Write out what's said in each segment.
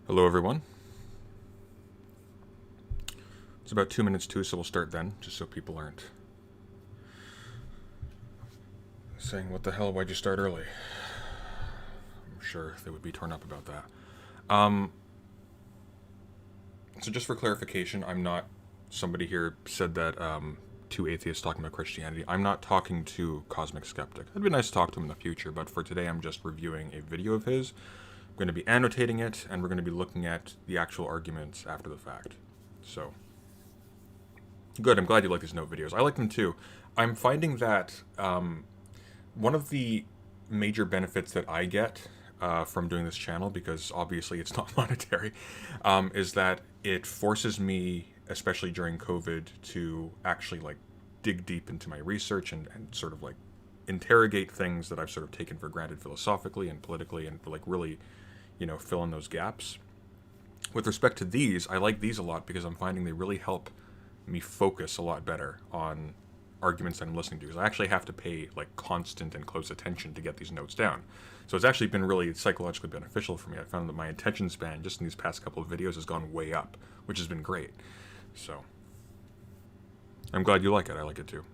Hello, everyone. It's about 2 minutes to, so we'll start then, just so people aren't saying, what the hell, why'd you start early? I'm sure they would be torn up about that. So just for clarification, I'm not, somebody here said that two atheists talking about Christianity. I'm not talking to Cosmic Skeptic. It'd be nice to talk to him in the future, but for today I'm just reviewing a video of his. I'm going to be annotating it, and we're going to be looking at the actual arguments after the fact. So, good, I'm glad you like these note videos. I like them too. I'm finding that one of the major benefits that I get from doing this channel, because obviously it's not monetary, is that it forces me, especially during COVID, to actually like dig deep into my research and sort of like interrogate things that I've sort of taken for granted philosophically and politically, and like really, fill in those gaps. With respect to these, I like these a lot because I'm finding they really help me focus a lot better on arguments that I'm listening to, because I actually have to pay like constant and close attention to get these notes down. So it's actually been really psychologically beneficial for me. I found that my attention span just in these past couple of videos has gone way up, which has been great. So I'm glad you like it. I like it too.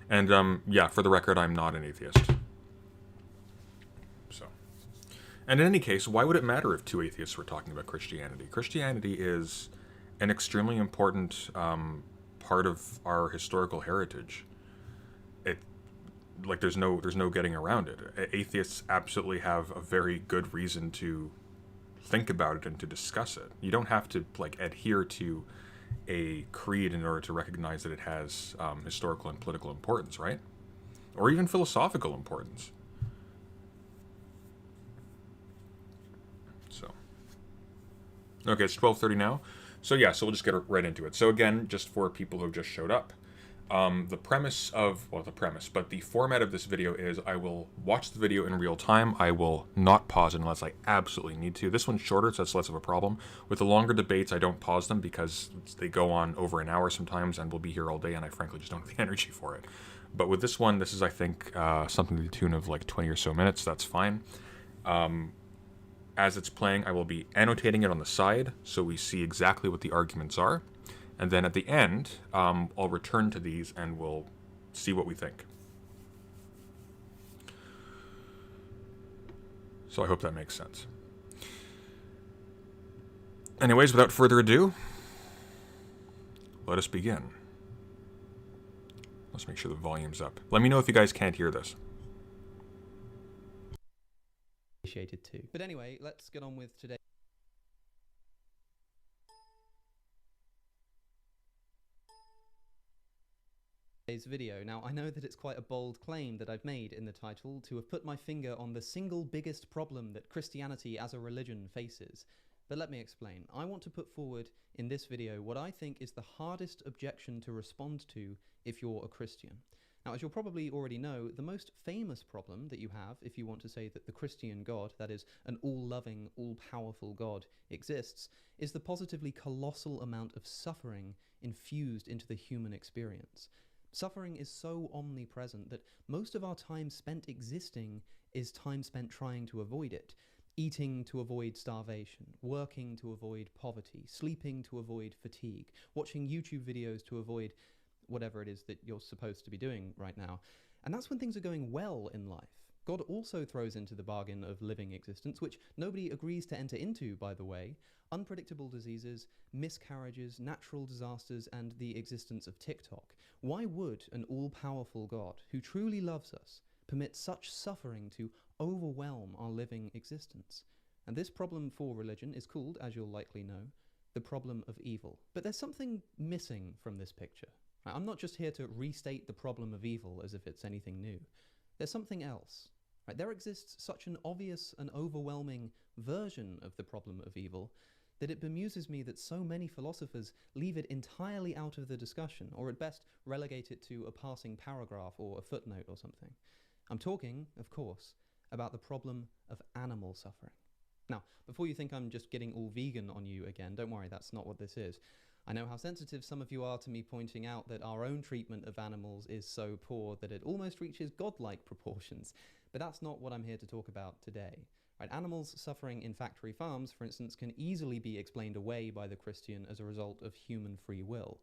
And yeah, for the record, I'm not an atheist. So, and in any case, why would it matter if two atheists were talking about Christianity? Christianity is an extremely important part of our historical heritage. It like there's no getting around it. Atheists absolutely have a very good reason to think about it and to discuss it. You don't have to like adhere to a creed in order to recognize that it has historical and political importance, right? Or even philosophical importance. So, okay, it's 12:30 now. So yeah, so we'll just get right into it. So again, just for people who have just showed up, the format of this video is I will watch the video in real time. I will not pause it unless I absolutely need to. This one's shorter, so that's less of a problem. With the longer debates, I don't pause them because they go on over an hour sometimes, and we'll be here all day, and I frankly just don't have the energy for it. But with this one, this is, I think, something to the tune of like 20 or so minutes. That's fine. As it's playing, I will be annotating it on the side so we see exactly what the arguments are. And then at the end, I'll return to these and we'll see what we think. So I hope that makes sense. Anyways, without further ado, let us begin. Let's make sure the volume's up. Let me know if you guys can't hear this. Appreciated too. But anyway, let's get on with today's video. Now, I know that it's quite a bold claim that I've made in the title to have put my finger on the single biggest problem that Christianity as a religion faces. But let me explain. I want to put forward in this video what I think is the hardest objection to respond to if you're a Christian. Now, as you'll probably already know, the most famous problem that you have if you want to say that the Christian God, that is, an all-loving, all-powerful God, exists, is the positively colossal amount of suffering infused into the human experience. Suffering is so omnipresent that most of our time spent existing is time spent trying to avoid it. Eating to avoid starvation, working to avoid poverty, sleeping to avoid fatigue, watching YouTube videos to avoid whatever it is that you're supposed to be doing right now. And that's when things are going well in life. God also throws into the bargain of living existence, which nobody agrees to enter into, by the way, unpredictable diseases, miscarriages, natural disasters, and the existence of TikTok. Why would an all-powerful God, who truly loves us, permit such suffering to overwhelm our living existence? And this problem for religion is called, as you'll likely know, the problem of evil. But there's something missing from this picture. I'm not just here to restate the problem of evil as if it's anything new. There's something else. There exists such an obvious and overwhelming version of the problem of evil that it bemuses me that so many philosophers leave it entirely out of the discussion, or at best relegate it to a passing paragraph or a footnote or something. I'm talking, of course, about the problem of animal suffering. Now, before you think I'm just getting all vegan on you again, don't worry, that's not what this is. I know how sensitive some of you are to me pointing out that our own treatment of animals is so poor that it almost reaches godlike proportions, but that's not what I'm here to talk about today. Right? Animals suffering in factory farms, for instance, can easily be explained away by the Christian as a result of human free will.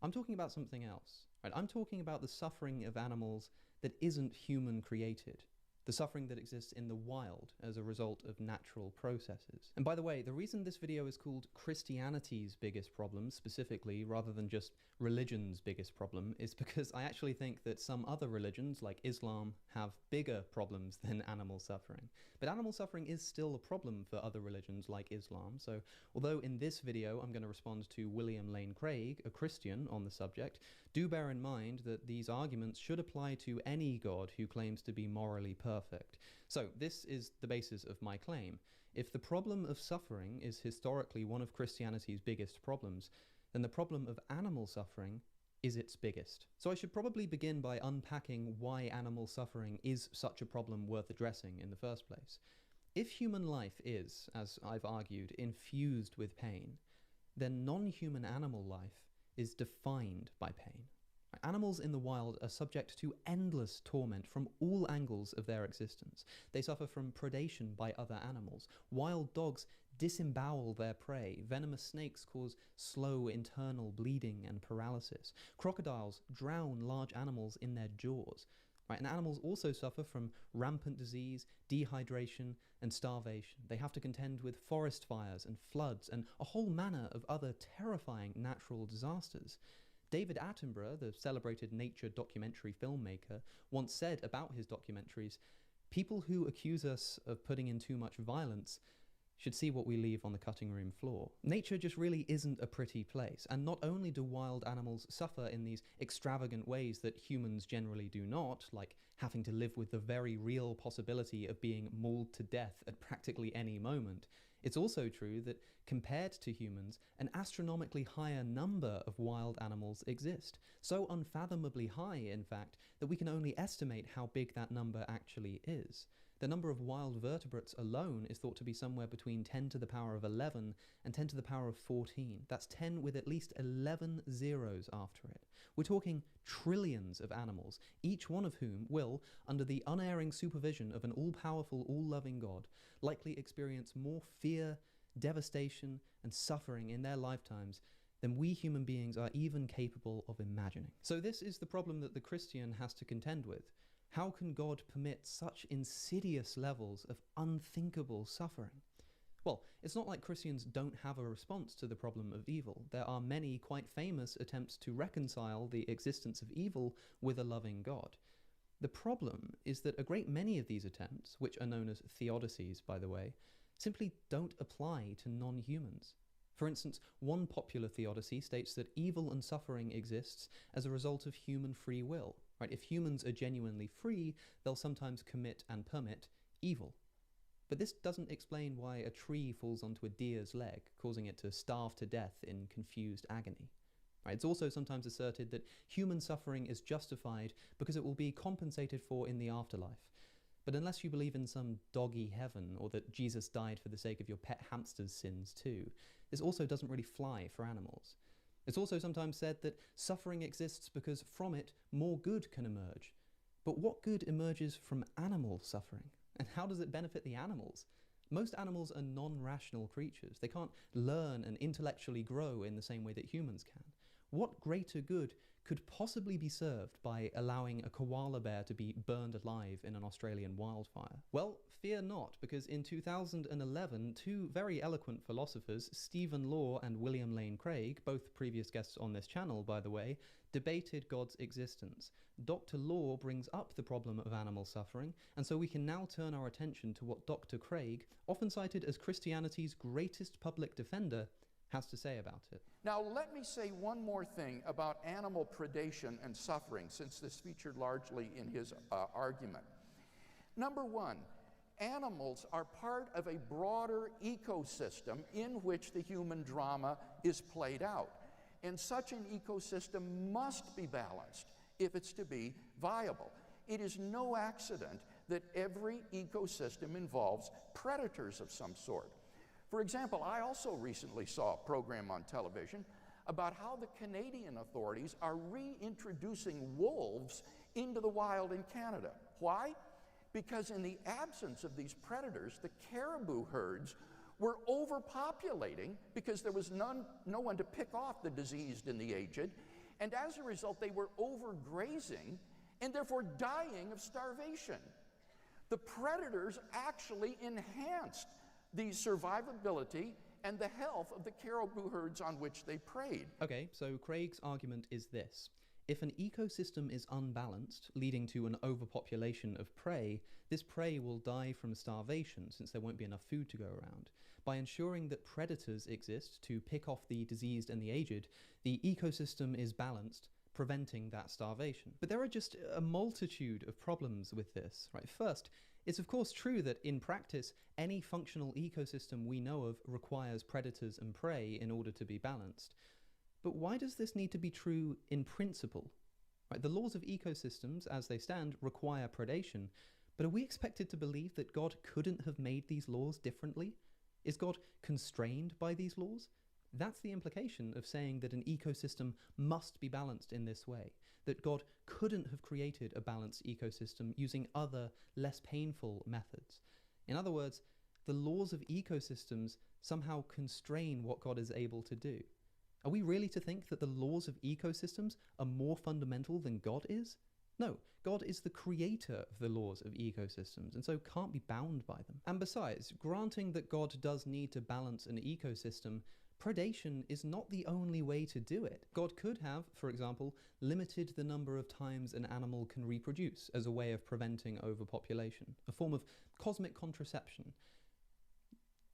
I'm talking about something else. Right? I'm talking about the suffering of animals that isn't human created. The suffering that exists in the wild as a result of natural processes. And by the way, the reason this video is called Christianity's biggest problem specifically, rather than just religion's biggest problem, is because I actually think that some other religions, like Islam, have bigger problems than animal suffering. But animal suffering is still a problem for other religions like Islam, so although in this video I'm going to respond to William Lane Craig, a Christian, on the subject, do bear in mind that these arguments should apply to any God who claims to be morally perfect. So this is the basis of my claim. If the problem of suffering is historically one of Christianity's biggest problems, then the problem of animal suffering is its biggest. So I should probably begin by unpacking why animal suffering is such a problem worth addressing in the first place. If human life is, as I've argued, infused with pain, then non-human animal life is defined by pain. Animals in the wild are subject to endless torment from all angles of their existence. They suffer from predation by other animals. Wild dogs disembowel their prey. Venomous snakes cause slow internal bleeding and paralysis. Crocodiles drown large animals in their jaws. Right? And animals also suffer from rampant disease, dehydration, and starvation. They have to contend with forest fires and floods and a whole manner of other terrifying natural disasters. David Attenborough, the celebrated nature documentary filmmaker, once said about his documentaries, "People who accuse us of putting in too much violence should see what we leave on the cutting room floor." Nature just really isn't a pretty place, and not only do wild animals suffer in these extravagant ways that humans generally do not, like having to live with the very real possibility of being mauled to death at practically any moment, it's also true that compared to humans, an astronomically higher number of wild animals exist. So unfathomably high, in fact, that we can only estimate how big that number actually is. The number of wild vertebrates alone is thought to be somewhere between 10 to the power of 11 and 10 to the power of 14. That's 10 with at least 11 zeros after it. We're talking trillions of animals, each one of whom will, under the unerring supervision of an all-powerful, all-loving God, likely experience more fear, devastation, and suffering in their lifetimes than we human beings are even capable of imagining. So this is the problem that the Christian has to contend with. How can God permit such insidious levels of unthinkable suffering? Well, it's not like Christians don't have a response to the problem of evil. There are many quite famous attempts to reconcile the existence of evil with a loving God. The problem is that a great many of these attempts, which are known as theodicies, by the way, simply don't apply to non-humans. For instance, one popular theodicy states that evil and suffering exists as a result of human free will. Right? If humans are genuinely free, they'll sometimes commit and permit evil. But this doesn't explain why a tree falls onto a deer's leg, causing it to starve to death in confused agony. Right? It's also sometimes asserted that human suffering is justified because it will be compensated for in the afterlife. But unless you believe in some doggy heaven, or that Jesus died for the sake of your pet hamster's sins too, this also doesn't really fly for animals. It's also sometimes said that suffering exists because from it more good can emerge. But what good emerges from animal suffering? And how does it benefit the animals? Most animals are non-rational creatures. They can't learn and intellectually grow in the same way that humans can. What greater good could possibly be served by allowing a koala bear to be burned alive in an Australian wildfire? Well, fear not, because in 2011, two very eloquent philosophers, Stephen Law and William Lane Craig, both previous guests on this channel, by the way, debated God's existence. Dr. Law brings up the problem of animal suffering, and so we can now turn our attention to what Dr. Craig, often cited as Christianity's greatest public defender, has to say about it. Now, let me say one more thing about animal predation and suffering, since this featured largely in his argument. Number one, animals are part of a broader ecosystem in which the human drama is played out. And such an ecosystem must be balanced if it's to be viable. It is no accident that every ecosystem involves predators of some sort. For example, I also recently saw a program on television about how the Canadian authorities are reintroducing wolves into the wild in Canada. Why? because in the absence of these predators, the caribou herds were overpopulating because there was no one to pick off the diseased and the aged, and as a result, they were overgrazing and therefore dying of starvation. The predators actually enhanced the survivability and the health of the caribou herds on which they preyed. Okay, so Craig's argument is this. If an ecosystem is unbalanced, leading to an overpopulation of prey, this prey will die from starvation since there won't be enough food to go around. By ensuring that predators exist to pick off the diseased and the aged, the ecosystem is balanced, preventing that starvation. But there are just a multitude of problems with this, right? First, it's of course true that in practice, any functional ecosystem we know of requires predators and prey in order to be balanced. But why does this need to be true in principle? Right, the laws of ecosystems, as they stand, require predation, but are we expected to believe that God couldn't have made these laws differently? Is God constrained by these laws? That's the implication of saying that an ecosystem must be balanced in this way, that God couldn't have created a balanced ecosystem using other, less painful methods. In other words, the laws of ecosystems somehow constrain what God is able to do. Are we really to think that the laws of ecosystems are more fundamental than God is? No, God is the creator of the laws of ecosystems, and so can't be bound by them. And besides, granting that God does need to balance an ecosystem, predation is not the only way to do it. God could have, for example, limited the number of times an animal can reproduce as a way of preventing overpopulation, a form of cosmic contraception.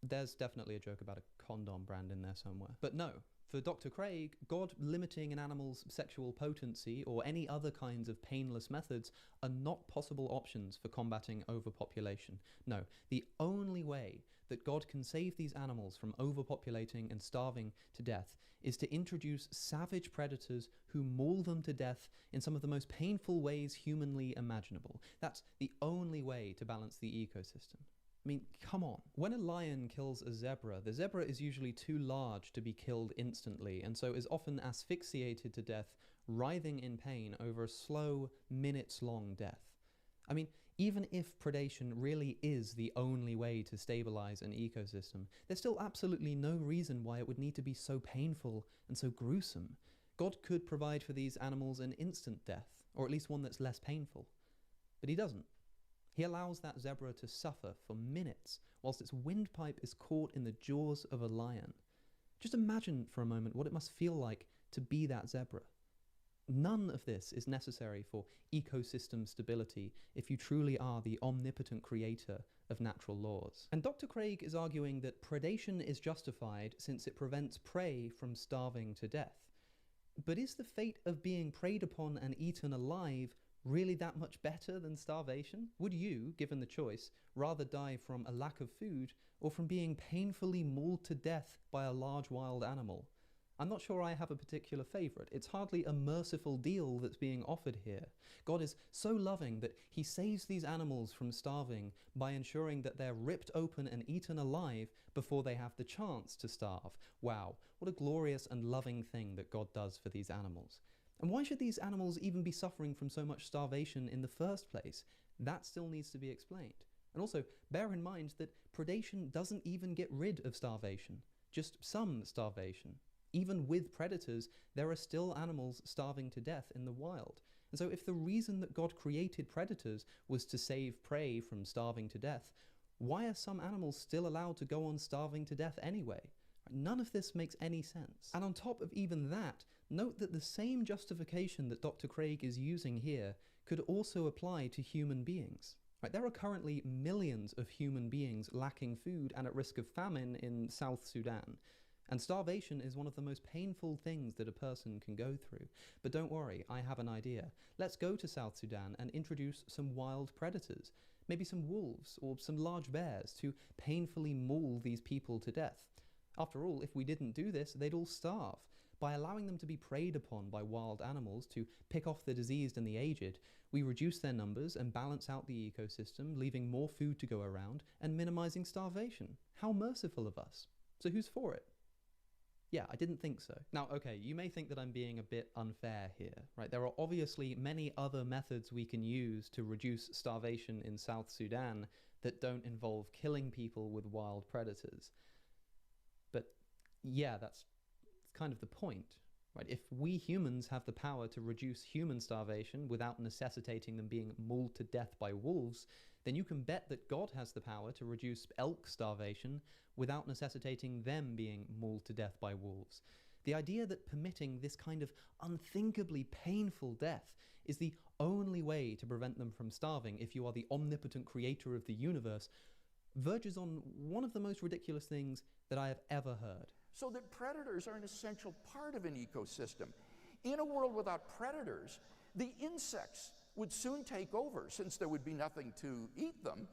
There's definitely a joke about a condom brand in there somewhere. But no, for Dr. Craig, God limiting an animal's sexual potency or any other kinds of painless methods are not possible options for combating overpopulation. No, the only way that God can save these animals from overpopulating and starving to death is to introduce savage predators who maul them to death in some of the most painful ways humanly imaginable. That's the only way to balance the ecosystem. I mean, come on. When a lion kills a zebra, the zebra is usually too large to be killed instantly, and so is often asphyxiated to death, writhing in pain over a slow, minutes-long death. I mean, even if predation really is the only way to stabilize an ecosystem, there's still absolutely no reason why it would need to be so painful and so gruesome. God could provide for these animals an instant death, or at least one that's less painful. But he doesn't. He allows that zebra to suffer for minutes whilst its windpipe is caught in the jaws of a lion. Just imagine for a moment what it must feel like to be that zebra. None of this is necessary for ecosystem stability if you truly are the omnipotent creator of natural laws. And Dr. Craig is arguing that predation is justified since it prevents prey from starving to death. But is the fate of being preyed upon and eaten alive really that much better than starvation? Would you, given the choice, rather die from a lack of food or from being painfully mauled to death by a large wild animal? I'm not sure I have a particular favourite. It's hardly a merciful deal that's being offered here. God is so loving that he saves these animals from starving by ensuring that they're ripped open and eaten alive before they have the chance to starve. Wow, what a glorious and loving thing that God does for these animals. And why should these animals even be suffering from so much starvation in the first place? That still needs to be explained. And also, bear in mind that predation doesn't even get rid of starvation, just some starvation. Even with predators, there are still animals starving to death in the wild. And so if the reason that God created predators was to save prey from starving to death, why are some animals still allowed to go on starving to death anyway? None of this makes any sense. And on top of even that, note that the same justification that Dr. Craig is using here could also apply to human beings. Right, there are currently millions of human beings lacking food and at risk of famine in South Sudan. And starvation is one of the most painful things that a person can go through. But don't worry, I have an idea. Let's go to South Sudan and introduce some wild predators, maybe some wolves or some large bears to painfully maul these people to death. After all, if we didn't do this, they'd all starve. By allowing them to be preyed upon by wild animals to pick off the diseased and the aged, we reduce their numbers and balance out the ecosystem, leaving more food to go around and minimizing starvation. How merciful of us. So who's for it? Yeah, I didn't think so. Now, okay, you may think that I'm being a bit unfair here, right? There are obviously many other methods we can use to reduce starvation in South Sudan that don't involve killing people with wild predators. But yeah, that's kind of the point, right? If we humans have the power to reduce human starvation without necessitating them being mauled to death by wolves, then you can bet that God has the power to reduce elk starvation without necessitating them being mauled to death by wolves. The idea that permitting this kind of unthinkably painful death is the only way to prevent them from starving if you are the omnipotent creator of the universe verges on one of the most ridiculous things that I have ever heard. So that predators are an essential part of an ecosystem. In a world without predators, the insects would soon take over since there would be nothing to eat them,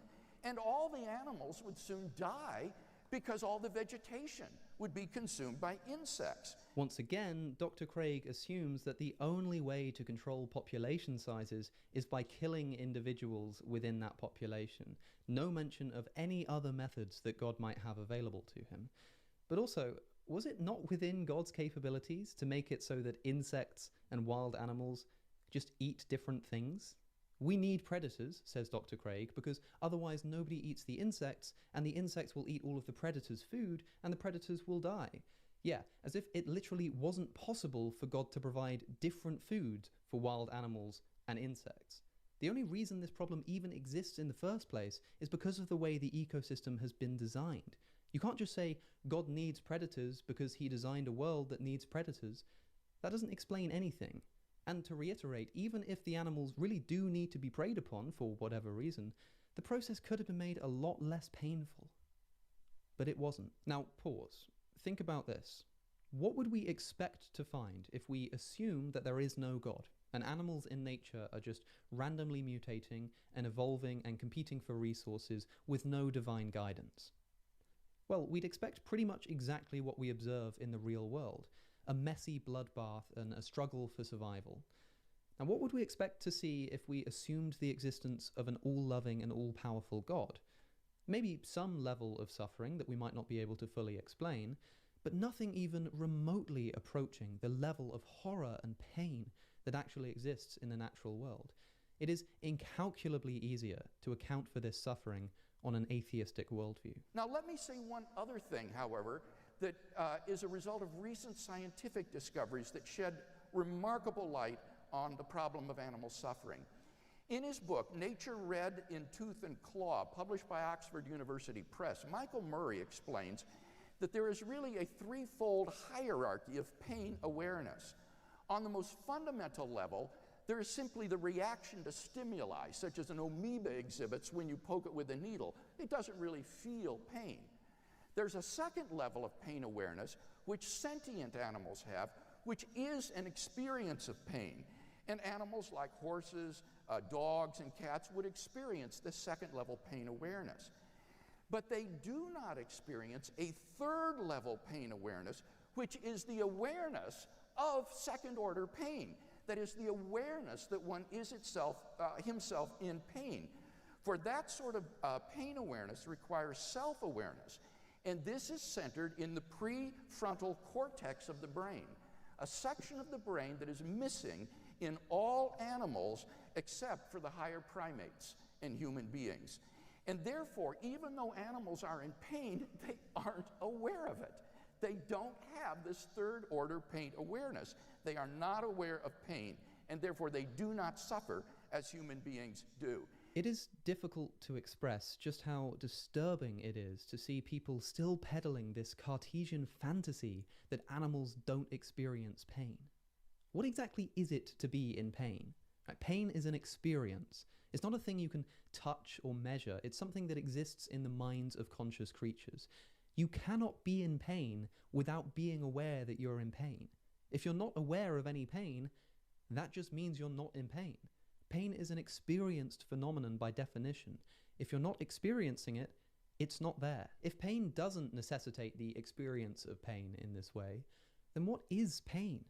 and all the animals would soon die because all the vegetation would be consumed by insects. Once again, Dr. Craig assumes that the only way to control population sizes is by killing individuals within that population. No mention of any other methods that God might have available to him. But also, was it not within God's capabilities to make it so that insects and wild animals just eat different things? We need predators, says Dr. Craig, because otherwise nobody eats the insects, and the insects will eat all of the predators' food, and the predators will die. Yeah, as if it literally wasn't possible for God to provide different food for wild animals and insects. The only reason this problem even exists in the first place is because of the way the ecosystem has been designed. You can't just say God needs predators because he designed a world that needs predators. That doesn't explain anything. And to reiterate, even if the animals really do need to be preyed upon for whatever reason, the process could have been made a lot less painful. But it wasn't. Now, pause. Think about this. What would we expect to find if we assume that there is no God, and animals in nature are just randomly mutating and evolving and competing for resources with no divine guidance? Well, we'd expect pretty much exactly what we observe in the real world. A messy bloodbath and a struggle for survival. Now, what would we expect to see if we assumed the existence of an all-loving and all-powerful God? Maybe some level of suffering that we might not be able to fully explain, but nothing even remotely approaching the level of horror and pain that actually exists in the natural world. It is incalculably easier to account for this suffering on an atheistic worldview. Now, let me say one other thing, however, that is a result of recent scientific discoveries that shed remarkable light on the problem of animal suffering. In his book, Nature Red in Tooth and Claw, published by Oxford University Press, Michael Murray explains that there is really a threefold hierarchy of pain awareness. On the most fundamental level, there is simply the reaction to stimuli, such as an amoeba exhibits when you poke it with a needle. It doesn't really feel pain. There's a second level of pain awareness, which sentient animals have, which is an experience of pain. And animals like horses, dogs, and cats would experience this second level pain awareness. But they do not experience a third level pain awareness, which is the awareness of second order pain. That is the awareness that one is himself in pain. For that sort of pain awareness requires self-awareness. And this is centered in the prefrontal cortex of the brain, a section of the brain that is missing in all animals except for the higher primates and human beings. And therefore, even though animals are in pain, they aren't aware of it. They don't have this third order pain awareness. They are not aware of pain, and therefore they do not suffer as human beings do. It is difficult to express just how disturbing it is to see people still peddling this Cartesian fantasy that animals don't experience pain. What exactly is it to be in pain? Pain is an experience. It's not a thing you can touch or measure. It's something that exists in the minds of conscious creatures. You cannot be in pain without being aware that you're in pain. If you're not aware of any pain, that just means you're not in pain. Pain is an experienced phenomenon by definition. If you're not experiencing it, it's not there. If pain doesn't necessitate the experience of pain in this way, then what is pain?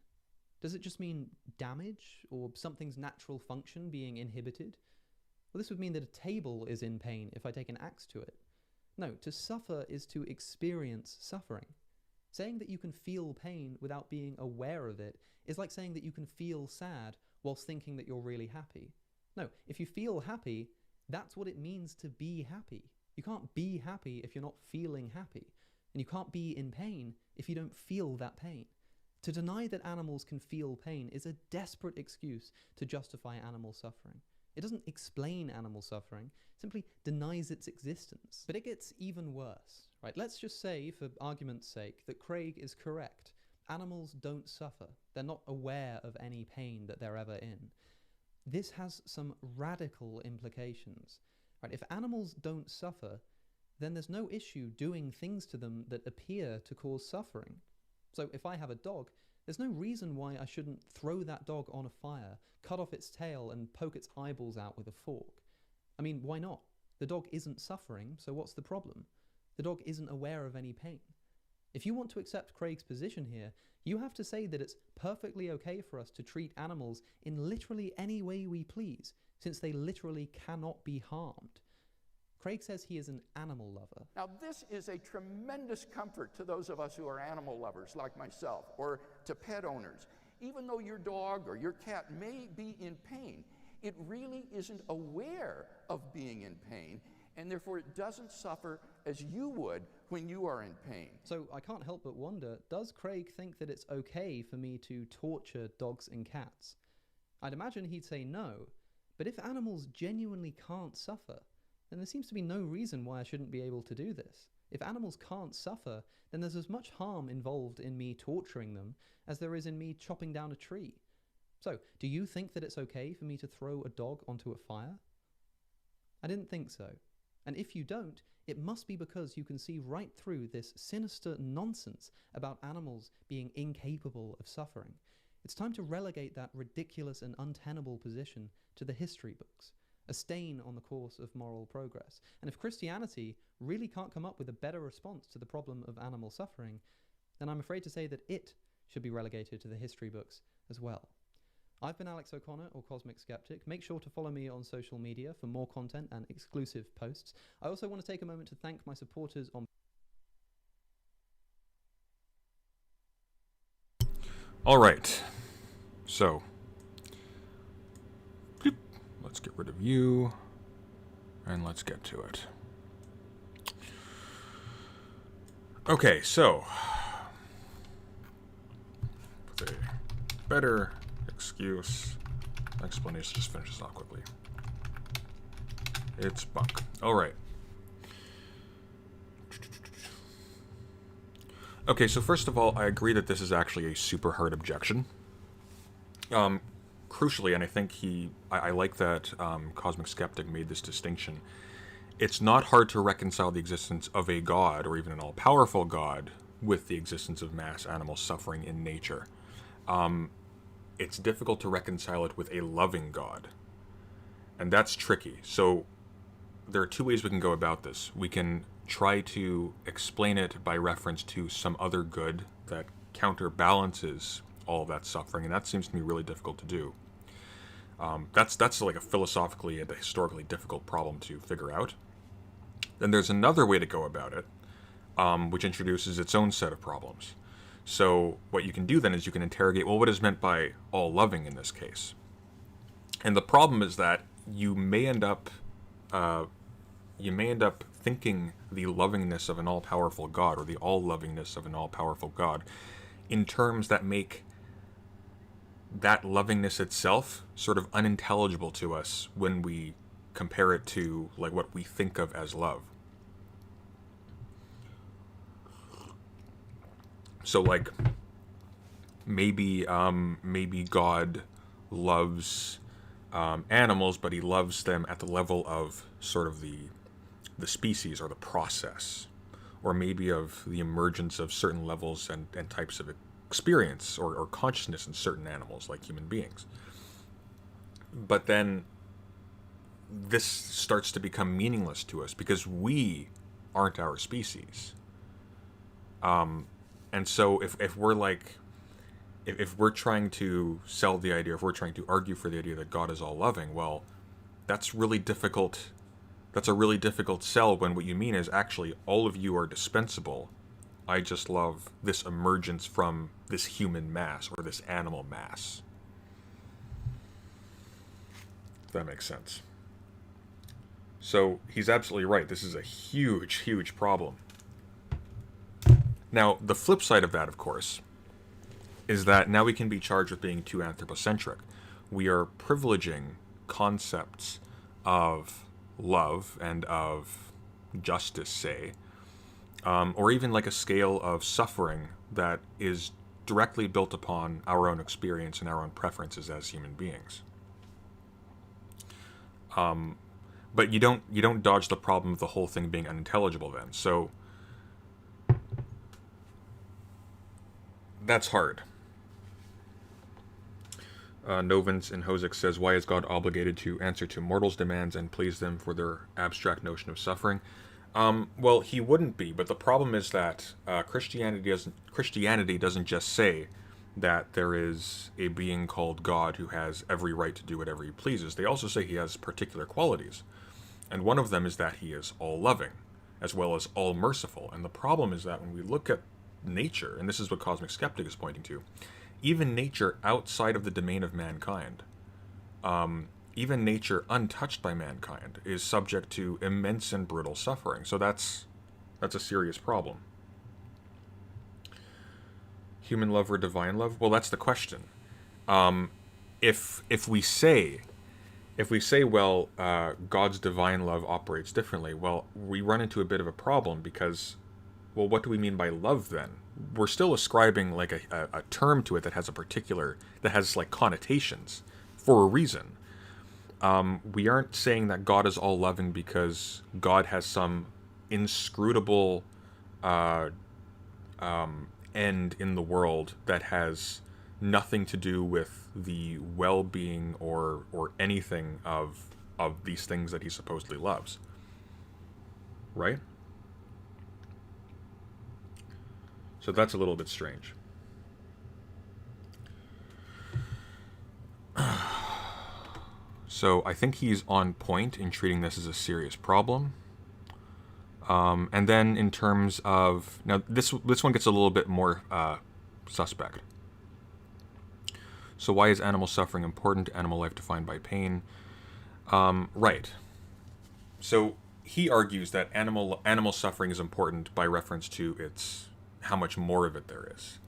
Does it just mean damage or something's natural function being inhibited? Well, this would mean that a table is in pain if I take an axe to it. No, to suffer is to experience suffering. Saying that you can feel pain without being aware of it is like saying that you can feel sad whilst thinking that you're really happy. No, if you feel happy, that's what it means to be happy. You can't be happy if you're not feeling happy. And you can't be in pain if you don't feel that pain. To deny that animals can feel pain is a desperate excuse to justify animal suffering. It doesn't explain animal suffering, it simply denies its existence. But it gets even worse, right? Let's just say, for argument's sake, that Craig is correct. Animals don't suffer. They're not aware of any pain that they're ever in. This has some radical implications, right? If animals don't suffer, then there's no issue doing things to them that appear to cause suffering. So if I have a dog, there's no reason why I shouldn't throw that dog on a fire, cut off its tail, and poke its eyeballs out with a fork. I mean, why not? The dog isn't suffering, so what's the problem? The dog isn't aware of any pain. If you want to accept Craig's position here, you have to say that it's perfectly okay for us to treat animals in literally any way we please, since they literally cannot be harmed. Craig says he is an animal lover. Now, this is a tremendous comfort to those of us who are animal lovers, like myself, or to pet owners. Even though your dog or your cat may be in pain, it really isn't aware of being in pain, and therefore it doesn't suffer as you would when you are in pain. So I can't help but wonder, does Craig think that it's okay for me to torture dogs and cats? I'd imagine he'd say no, but if animals genuinely can't suffer, then there seems to be no reason why I shouldn't be able to do this. If animals can't suffer, then there's as much harm involved in me torturing them as there is in me chopping down a tree. So, do you think that it's okay for me to throw a dog onto a fire? I didn't think so. And if you don't, it must be because you can see right through this sinister nonsense about animals being incapable of suffering. It's time to relegate that ridiculous and untenable position to the history books, a stain on the course of moral progress. And if Christianity really can't come up with a better response to the problem of animal suffering, then I'm afraid to say that it should be relegated to the history books as well. I've been Alex O'Connor, or Cosmic Skeptic. Make sure to follow me on social media for more content and exclusive posts. I also want to take a moment to thank my supporters on... All right, so let's get rid of you, and let's get to it. Okay, so with a better explanation, just finish this off quickly. It's bunk. All right. Okay, so first of all, I agree that this is actually a super hard objection. Crucially, and I think I like that Cosmic Skeptic made this distinction, it's not hard to reconcile the existence of a god, or even an all-powerful god, with the existence of mass animal suffering in nature. It's difficult to reconcile it with a loving god, and that's tricky. So there are two ways we can go about this. We can try to explain it by reference to some other good that counterbalances all of that suffering, and that seems to me really difficult to do. That's like a philosophically and a historically difficult problem to figure out. Then there's another way to go about it, which introduces its own set of problems. So what you can do then is you can interrogate, well, what is meant by all-loving in this case? And the problem is that you may end up thinking the lovingness of an all-powerful God, or the all-lovingness of an all-powerful God, in terms that make that lovingness itself sort of unintelligible to us when we compare it to like what we think of as love. So like maybe God loves animals, but he loves them at the level of sort of the species or the process, or maybe of the emergence of certain levels and types of experience or consciousness in certain animals, like human beings. But then this starts to become meaningless to us because we aren't our species. And so if we're like, if we're trying to sell the idea, if we're trying to argue for the idea that God is all loving, well, that's really difficult. That's a really difficult sell when what you mean is actually all of you are dispensable I just love this emergence from this human mass or this animal mass. If that makes sense. So he's absolutely right. This is a huge, huge problem. Now, the flip side of that, of course, is that now we can be charged with being too anthropocentric. We are privileging concepts of love and of justice, say, or even like a scale of suffering that is directly built upon our own experience and our own preferences as human beings. But you don't dodge the problem of the whole thing being unintelligible then. So that's hard. Novins in Hosick says, why is God obligated to answer to mortals' demands and please them for their abstract notion of suffering? Well, he wouldn't be, but the problem is that Christianity doesn't just say that there is a being called God who has every right to do whatever he pleases. They also say he has particular qualities. And one of them is that he is all-loving, as well as all-merciful. And the problem is that when we look at nature, and this is what Cosmic Skeptic is pointing to, even nature outside of the domain of mankind, even nature untouched by mankind, is subject to immense and brutal suffering. So that's a serious problem. Human love or divine love? Well, that's the question. If we say, well, God's divine love operates differently, well, we run into a bit of a problem because, well, what do we mean by love then? We're still ascribing like a term to it that has like connotations for a reason. We aren't saying that God is all loving because God has some inscrutable end in the world that has nothing to do with the well-being or anything of these things that he supposedly loves. Right? So that's a little bit strange. So I think he's on point in treating this as a serious problem. And then in terms of... Now, this one gets a little bit more suspect. So why is animal suffering important? Animal life defined by pain. Right. So he argues that animal suffering is important by reference to how much more of it there is.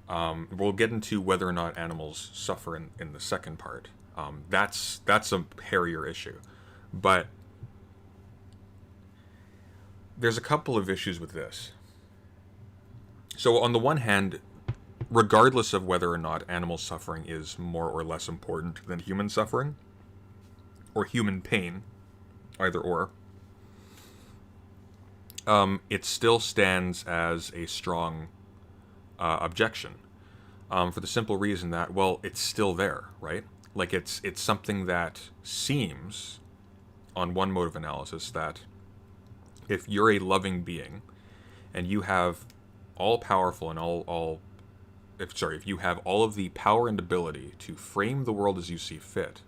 We'll get into whether or not animals suffer in the second part. That's a hairier issue. But there's a couple of issues with this. So on the one hand, regardless of whether or not animal suffering is more or less important than human suffering, or human pain, either or, it still stands as a strong objection, for the simple reason that, well, it's still there, right? Like, it's something that seems, on one mode of analysis, that if you're a loving being, and you have all-powerful and if you have all of the power and ability to frame the world as you see fit,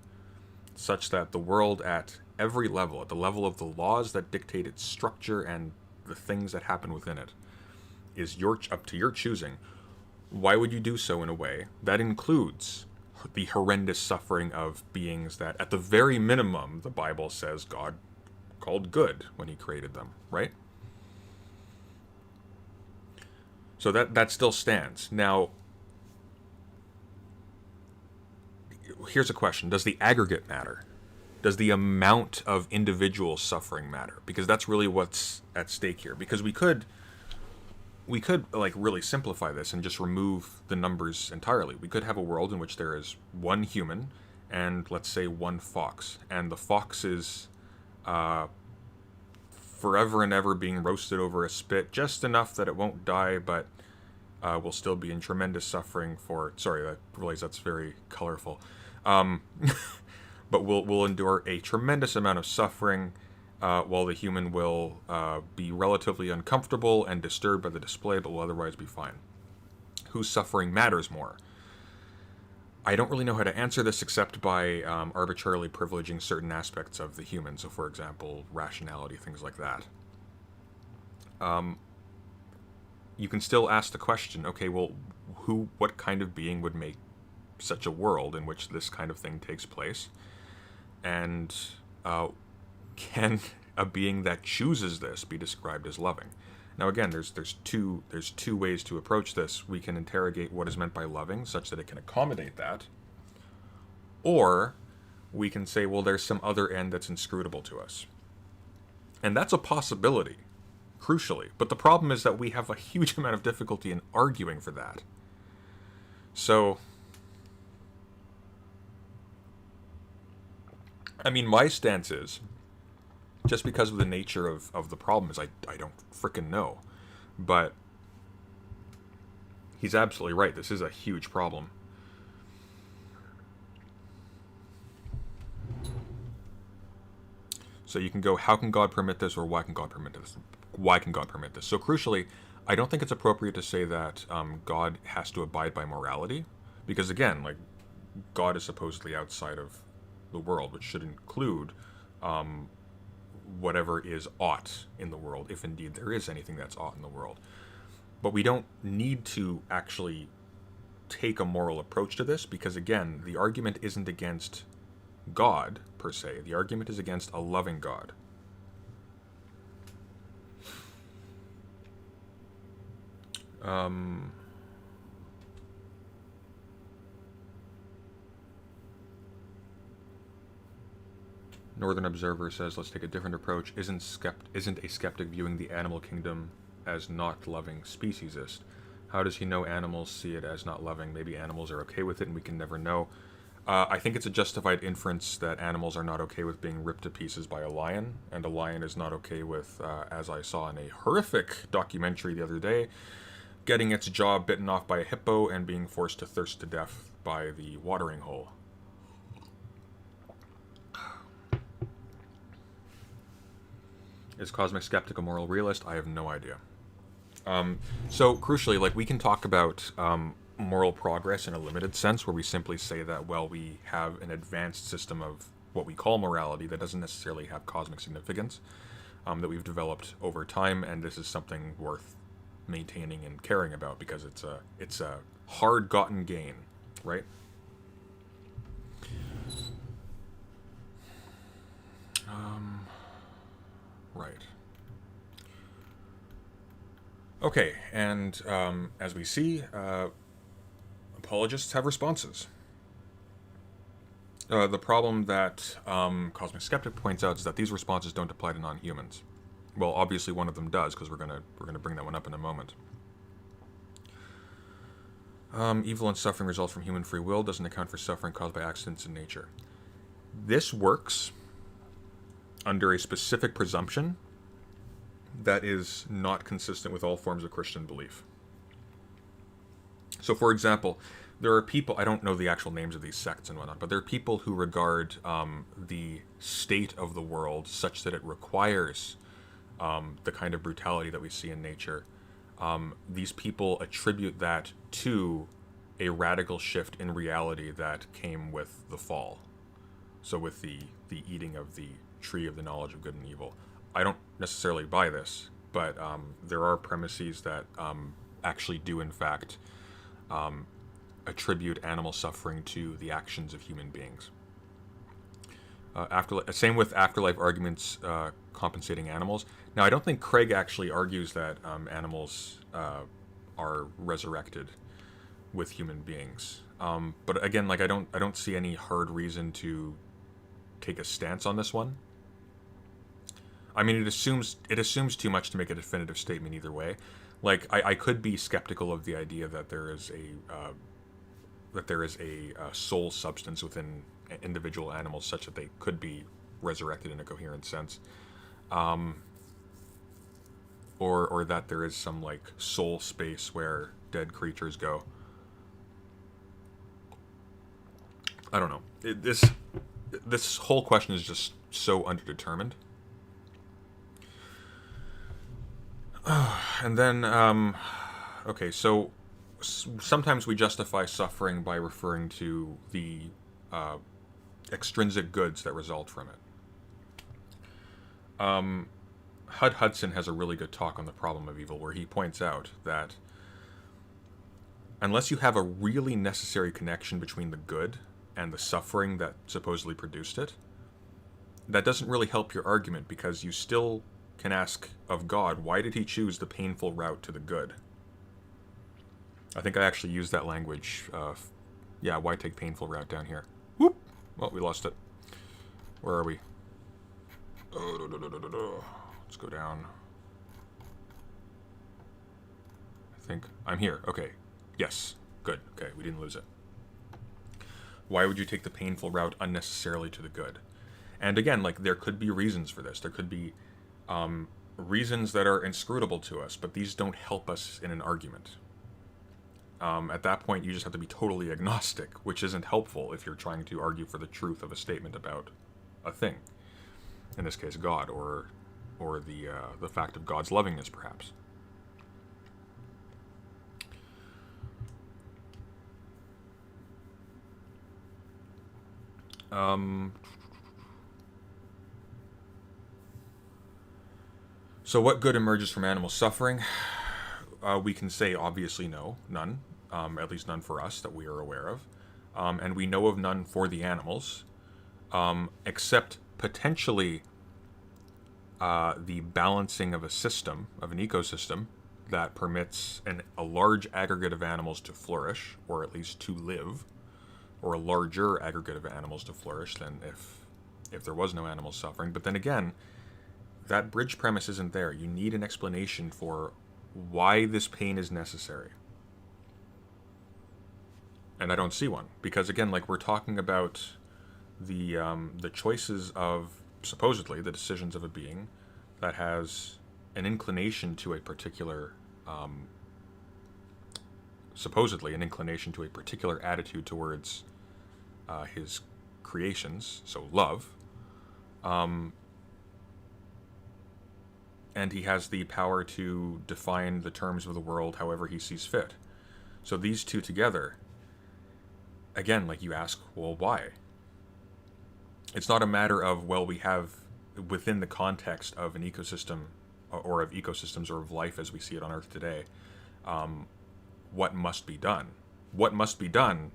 such that the world at every level, at the level of the laws that dictate its structure and the things that happen within it, is up to your choosing, why would you do so in a way that includes the horrendous suffering of beings that, at the very minimum, the Bible says God called good when he created them, right? So that still stands. Now, here's a question. Does the aggregate matter? Does the amount of individual suffering matter? Because that's really what's at stake here. Because we could like really simplify this and just remove the numbers entirely. We could have a world in which there is one human and, let's say, one fox. And the fox is forever and ever being roasted over a spit, just enough that it won't die, but will still be in tremendous suffering for... Sorry, I realize that's very colorful. But will endure a tremendous amount of suffering, while the human will be relatively uncomfortable and disturbed by the display, but will otherwise be fine. Whose suffering matters more? I don't really know how to answer this except by arbitrarily privileging certain aspects of the human. So, for example, rationality, things like that. you can still ask the question, okay, well, what kind of being would make such a world in which this kind of thing takes place? And can a being that chooses this be described as loving? Now, again, there's two ways to approach this. We can interrogate what is meant by loving, such that it can accommodate that, or we can say, well, there's some other end that's inscrutable to us, and that's a possibility, crucially. But the problem is that we have a huge amount of difficulty in arguing for that. So, I mean, my stance is, just because of the nature of the problem, is I don't frickin' know. But he's absolutely right. This is a huge problem. So you can go, how can God permit this, or why can God permit this? Why can God permit this? So crucially, I don't think it's appropriate to say that God has to abide by morality, because again, like, God is supposedly outside of the world, which should include whatever is ought in the world, if indeed there is anything that's ought in the world. But we don't need to actually take a moral approach to this, because again, the argument isn't against God per se. The argument is against a loving God. Northern Observer says, let's take a different approach. Isn't a skeptic viewing the animal kingdom as not loving speciesist? How does he know animals see it as not loving? Maybe animals are okay with it and we can never know. I think it's a justified inference that animals are not okay with being ripped to pieces by a lion, and a lion is not okay with, as I saw in a horrific documentary the other day, getting its jaw bitten off by a hippo and being forced to thirst to death by the watering hole. Is Cosmic Skeptic a moral realist? I have no idea. So, crucially, like, we can talk about moral progress in a limited sense, where we simply say that, well, we have an advanced system of what we call morality that doesn't necessarily have cosmic significance, that we've developed over time, and this is something worth maintaining and caring about, because it's a hard-gotten gain, right? Right. Okay, and as we see, apologists have responses. The problem that Cosmic Skeptic points out is that these responses don't apply to non-humans. Well, obviously one of them does, because we're gonna bring that one up in a moment. Evil and suffering result from human free will, doesn't account for suffering caused by accidents in nature. This works under a specific presumption that is not consistent with all forms of Christian belief. So, for example, there are people, I don't know the actual names of these sects and whatnot, but there are people who regard the state of the world such that it requires the kind of brutality that we see in nature. These people attribute that to a radical shift in reality that came with the fall. So with the eating of the tree of the knowledge of good and evil. I don't necessarily buy this, but there are premises that actually do, in fact, attribute animal suffering to the actions of human beings. Same with afterlife arguments compensating animals. Now, I don't think Craig actually argues that animals are resurrected with human beings. But again, like, I don't see any hard reason to take a stance on this one. I mean, it assumes too much to make a definitive statement either way. Like, I could be skeptical of the idea that there is a soul substance within individual animals such that they could be resurrected in a coherent sense, or that there is some, like, soul space where dead creatures go. I don't know. This whole question is just so underdetermined. And then, okay, so sometimes we justify suffering by referring to the extrinsic goods that result from it. Hud Hudson has a really good talk on the problem of evil, where he points out that unless you have a really necessary connection between the good and the suffering that supposedly produced it, that doesn't really help your argument, because you still can ask of God, why did he choose the painful route to the good? I think I actually used that language. Yeah, why take painful route down here? Whoop! Well, we lost it. Where are we? Oh, let's go down. I think I'm here. Okay. Yes. Good. Okay, we didn't lose it. Why would you take the painful route unnecessarily to the good? And again, like, there could be reasons for this. There could be reasons that are inscrutable to us, but these don't help us in an argument. At that point, you just have to be totally agnostic, which isn't helpful if you're trying to argue for the truth of a statement about a thing. In this case, God, or the fact of God's lovingness, perhaps. So what good emerges from animal suffering? We can say obviously no, none. At least none for us that we are aware of. And we know of none for the animals, except potentially the balancing of a system, of an ecosystem, that permits a large aggregate of animals to flourish, or at least to live, or a larger aggregate of animals to flourish than if there was no animal suffering. But then again, that bridge premise isn't there. You need an explanation for why this pain is necessary. And I don't see one. Because again, like, we're talking about the choices of, supposedly, the decisions of a being that has an inclination to a particular, supposedly an inclination to a particular attitude towards his creations, so love. And he has the power to define the terms of the world however he sees fit. So these two together, again, like, you ask, well, why? It's not a matter of, well, we have, within the context of an ecosystem, or of ecosystems, or of life as we see it on Earth today, what must be done. What must be done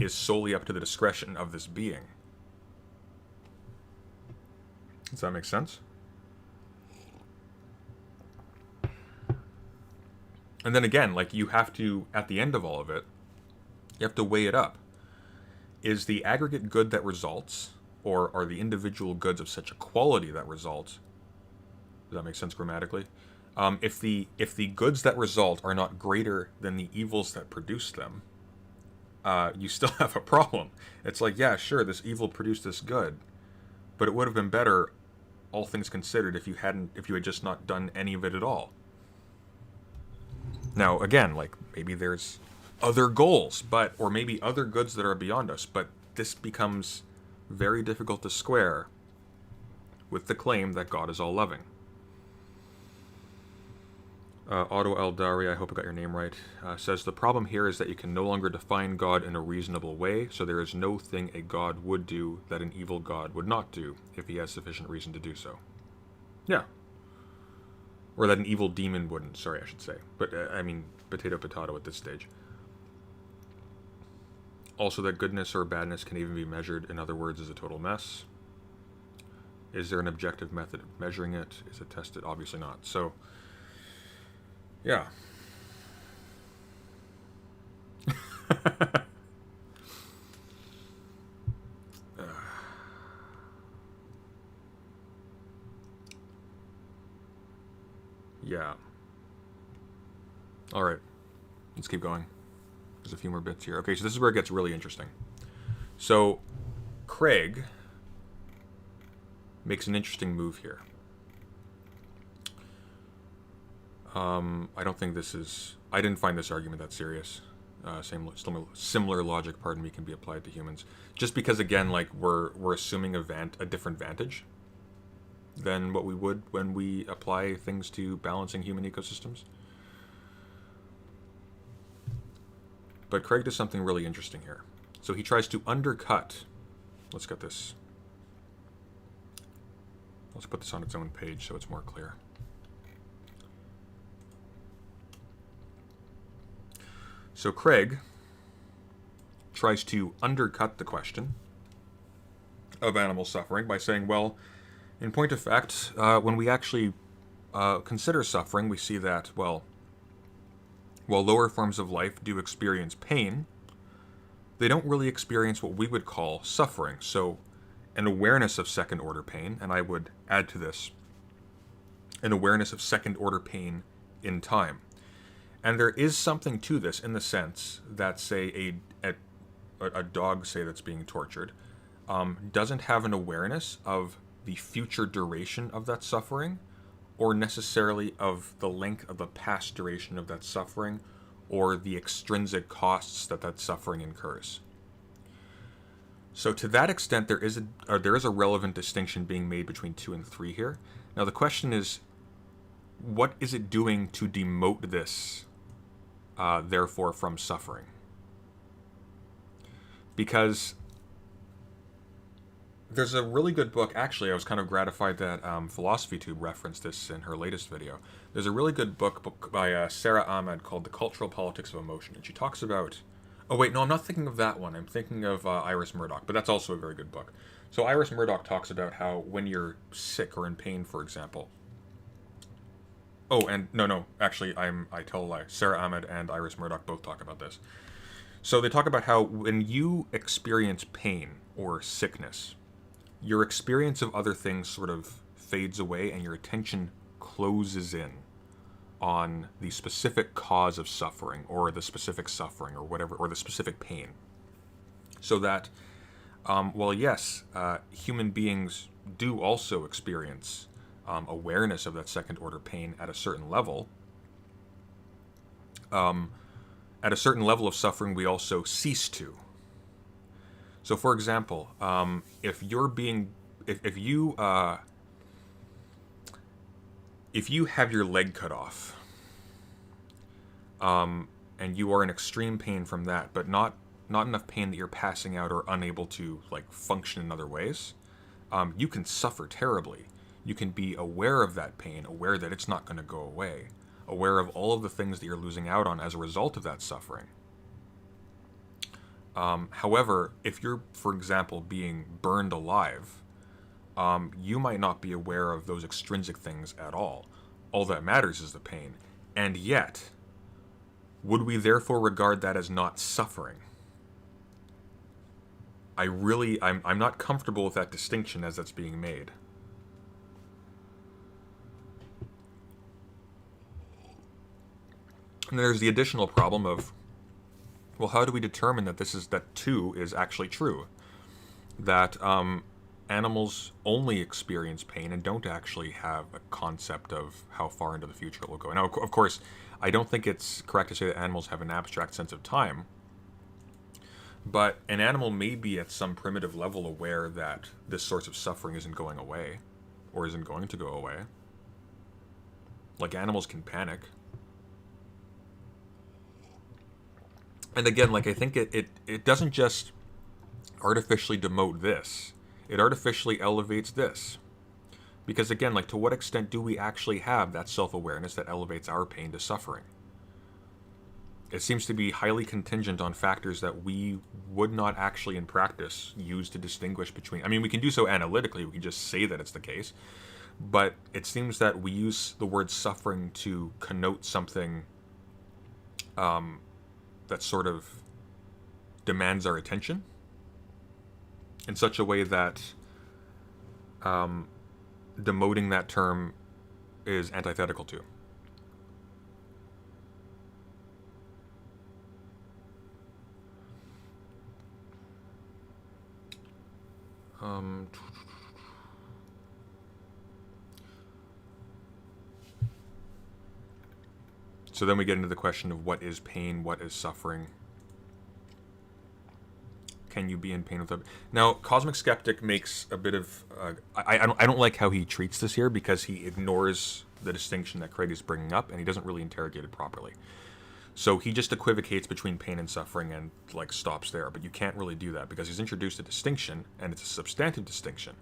is solely up to the discretion of this being. Does that make sense? And then again, like, you have to, at the end of all of it, you have to weigh it up. Is the aggregate good that results, or are the individual goods of such a quality that result? Does that make sense grammatically? If the goods that result are not greater than the evils that produce them, you still have a problem. It's like, yeah, sure, this evil produced this good, but it would have been better, all things considered, if you had just not done any of it at all. Now, again, like, maybe there's other goals, or maybe other goods that are beyond us, but this becomes very difficult to square with the claim that God is all-loving. Otto Eldari, I hope I got your name right, says, the problem here is that you can no longer define God in a reasonable way, so there is no thing a God would do that an evil God would not do, if he has sufficient reason to do so. Yeah. Or that an evil demon wouldn't, sorry, I should say. But, I mean, potato at this stage. Also, that goodness or badness can even be measured, in other words, is a total mess. Is there an objective method of measuring it? Is it tested? Obviously not. So, yeah. Yeah. Alright. Let's keep going. There's a few more bits here. Okay, so this is where it gets really interesting. So, Craig makes an interesting move here. I don't think this is... I didn't find this argument that serious. Similar logic, pardon me, can be applied to humans. Just because, again, like, we're assuming a different vantage than what we would when we apply things to balancing human ecosystems. But Craig does something really interesting here. So he tries to undercut... Let's get this. Let's put this on its own page so it's more clear. So Craig tries to undercut the question of animal suffering by saying, well, in point of fact, when we actually consider suffering, we see that, well, while lower forms of life do experience pain, they don't really experience what we would call suffering. So an awareness of second-order pain, and I would add to this, an awareness of second-order pain in time. And there is something to this in the sense that, say, a dog, say, that's being tortured, doesn't have an awareness of the future duration of that suffering, or necessarily of the length of the past duration of that suffering, or the extrinsic costs that that suffering incurs. So to that extent, there is a relevant distinction being made between 2 and 3 here. Now the question is, what is it doing to demote this, therefore, from suffering? Because there's a really good book, actually, I was kind of gratified that PhilosophyTube referenced this in her latest video. There's a really good book by Sarah Ahmed called The Cultural Politics of Emotion, and she talks about... Oh wait, no, I'm not thinking of that one. I'm thinking of Iris Murdoch, but that's also a very good book. So Iris Murdoch talks about how when you're sick or in pain, for example... Oh, and no, actually, I tell a lie. Sarah Ahmed and Iris Murdoch both talk about this. So they talk about how when you experience pain or sickness, your experience of other things sort of fades away and your attention closes in on the specific cause of suffering, or the specific suffering, or whatever, or the specific pain. So that, well, yes, human beings do also experience awareness of that second-order pain at a certain level. At a certain level of suffering, we also cease to. So, for example, if you have your leg cut off, and you are in extreme pain from that, but not enough pain that you're passing out or unable to function in other ways, you can suffer terribly. You can be aware of that pain, aware that it's not going to go away, aware of all of the things that you're losing out on as a result of that suffering. However, if you're, for example, being burned alive, you might not be aware of those extrinsic things at all. All that matters is the pain. And yet, would we therefore regard that as not suffering? I'm not comfortable with that distinction as that's being made. And there's the additional problem of, well, how do we determine that that 2 is actually true? That animals only experience pain and don't actually have a concept of how far into the future it will go. Now, of course, I don't think it's correct to say that animals have an abstract sense of time, but an animal may be at some primitive level aware that this source of suffering isn't going away, or isn't going to go away. Like, animals can panic. And again, I think it doesn't just artificially demote this. It artificially elevates this. Because again, to what extent do we actually have that self-awareness that elevates our pain to suffering? It seems to be highly contingent on factors that we would not actually in practice use to distinguish between... I mean, we can do so analytically, we can just say that it's the case. But it seems that we use the word suffering to connote something that sort of demands our attention in such a way that demoting that term is antithetical to. So then we get into the question of what is pain, what is suffering. Can you be in pain with it? Now, Cosmic Skeptic makes a bit of... I don't like how he treats this here, because he ignores the distinction that Craig is bringing up, and he doesn't really interrogate it properly. So he just equivocates between pain and suffering and stops there, but you can't really do that, because he's introduced a distinction, and it's a substantive distinction.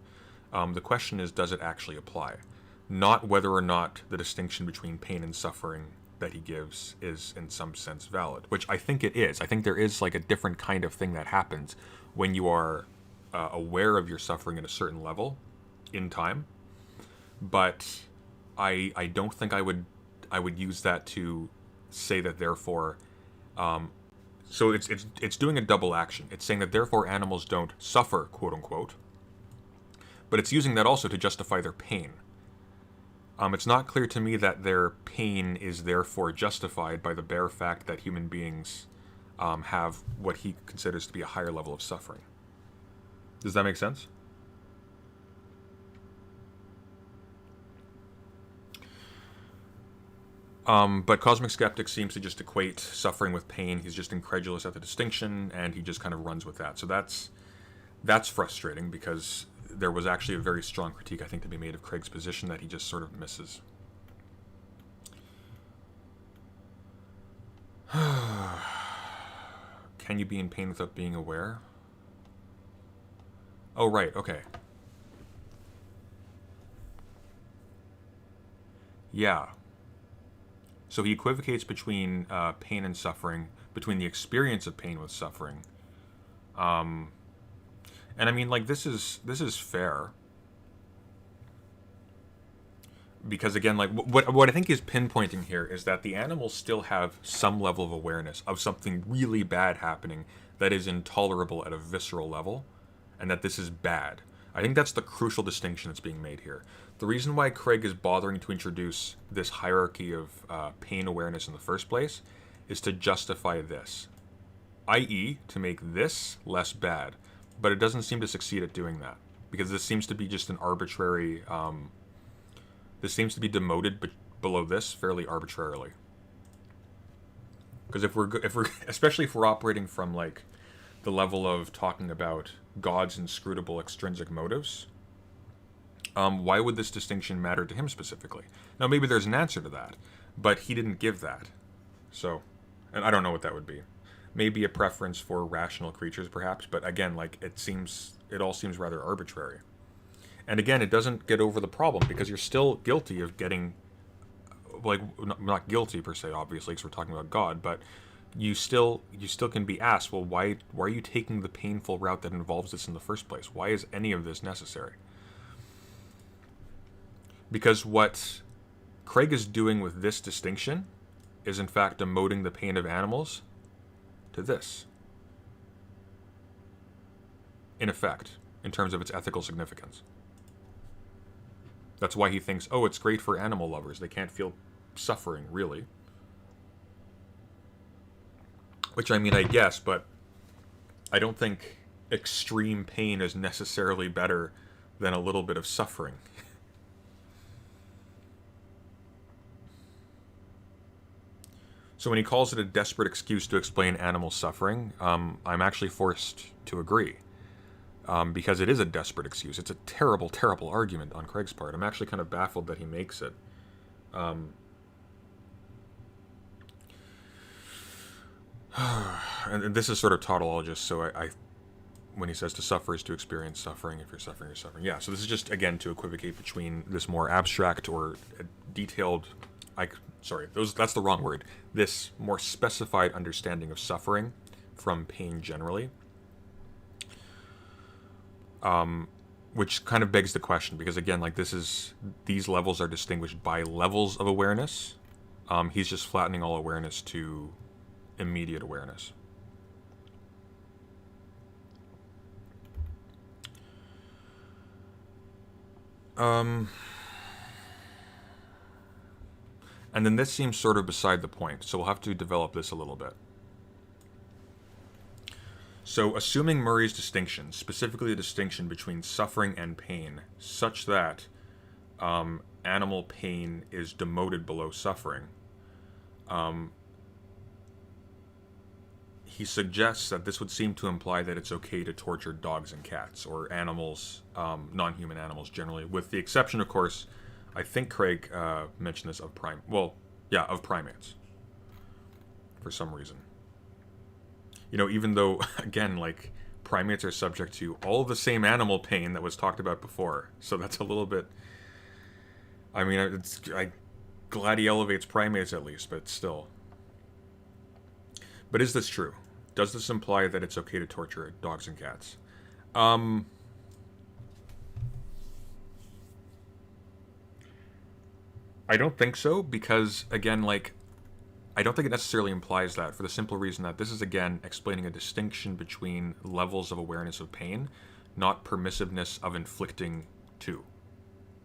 The question is, does it actually apply? Not whether or not the distinction between pain and suffering that he gives is in some sense valid, which I think it is. I think there is like a different kind of thing that happens when you are aware of your suffering at a certain level in time. But I don't think I would use that to say that therefore. So it's doing a double action. It's saying that therefore animals don't suffer, quote unquote, but it's using that also to justify their pain. It's not clear to me that their pain is therefore justified by the bare fact that human beings have what he considers to be a higher level of suffering. Does that make sense? But Cosmic Skeptic seems to just equate suffering with pain. He's just incredulous at the distinction, and he just kind of runs with that. So that's frustrating, because there was actually a very strong critique, I think, to be made of Craig's position that he just sort of misses. Can you be in pain without being aware? Oh, right, okay. Yeah. So he equivocates between pain and suffering, between the experience of pain with suffering. And I mean, like, this is fair. Because again, like, what I think is pinpointing here is that the animals still have some level of awareness of something really bad happening that is intolerable at a visceral level, and that this is bad. I think that's the crucial distinction that's being made here. The reason why Craig is bothering to introduce this hierarchy of pain awareness in the first place is to justify this, i.e., to make this less bad. But it doesn't seem to succeed at doing that, because this seems to be just an arbitrary... this seems to be demoted below this fairly arbitrarily. Because if we're especially if we're operating from like the level of talking about God's inscrutable extrinsic motives, why would this distinction matter to him specifically? Now, maybe there's an answer to that, but he didn't give that. So, and I don't know what that would be. Maybe a preference for rational creatures, perhaps, but again, like, it all seems rather arbitrary. And again, it doesn't get over the problem, because you're still guilty of getting, like, not guilty per se, obviously, because we're talking about God, but you still can be asked, well, why are you taking the painful route that involves this in the first place? Why is any of this necessary? Because what Craig is doing with this distinction is, in fact, demoting the pain of animals to this, in effect, in terms of its ethical significance. That's why he thinks, oh, it's great for animal lovers. They can't feel suffering, really. Which, I mean, I guess, but I don't think extreme pain is necessarily better than a little bit of suffering. So when he calls it a desperate excuse to explain animal suffering, I'm actually forced to agree. Because it is a desperate excuse. It's a terrible, terrible argument on Craig's part. I'm actually kind of baffled that he makes it. And this is sort of tautologist, so I when he says to suffer is to experience suffering, if you're suffering, you're suffering. Yeah, so this is just, again, to equivocate between this more abstract or detailed... that's the wrong word. This more specified understanding of suffering from pain generally. Which kind of begs the question, because again, like, these levels are distinguished by levels of awareness. He's just flattening all awareness to immediate awareness. And then this seems sort of beside the point, so we'll have to develop this a little bit. So, assuming Murray's distinction, specifically the distinction between suffering and pain, such that animal pain is demoted below suffering, he suggests that this would seem to imply that it's okay to torture dogs and cats, or animals, non-human animals generally, with the exception, of course, I think Craig mentioned this, of primates, for some reason. You know, even though, again, like, primates are subject to all the same animal pain that was talked about before. So that's a little bit... I mean, glad he elevates primates at least, but still. But is this true? Does this imply that it's okay to torture dogs and cats? I don't think so, because, again, like, I don't think it necessarily implies that, for the simple reason that this is, again, explaining a distinction between levels of awareness of pain, not permissiveness of inflicting to,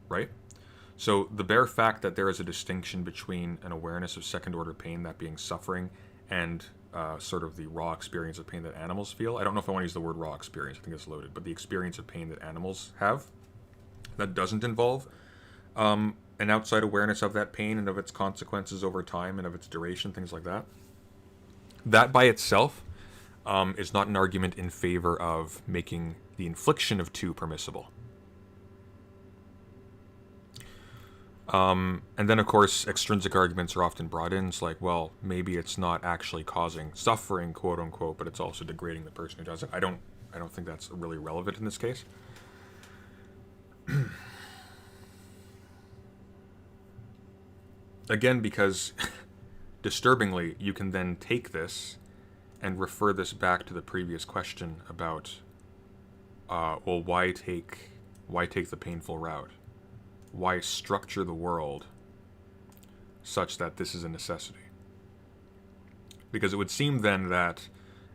right? So the bare fact that there is a distinction between an awareness of second-order pain, that being suffering, and sort of the raw experience of pain that animals feel. I don't know if I want to use the word raw experience, I think it's loaded, but the experience of pain that animals have, that doesn't involve an outside awareness of that pain and of its consequences over time and of its duration, things like that. That by itself is not an argument in favor of making the infliction of two permissible. And then, of course, extrinsic arguments are often brought in. It's like, well, maybe it's not actually causing suffering, quote unquote, but it's also degrading the person who does it. I don't think that's really relevant in this case. Again, because disturbingly, you can then take this and refer this back to the previous question about, well, why take the painful route? Why structure the world such that this is a necessity? Because it would seem then that,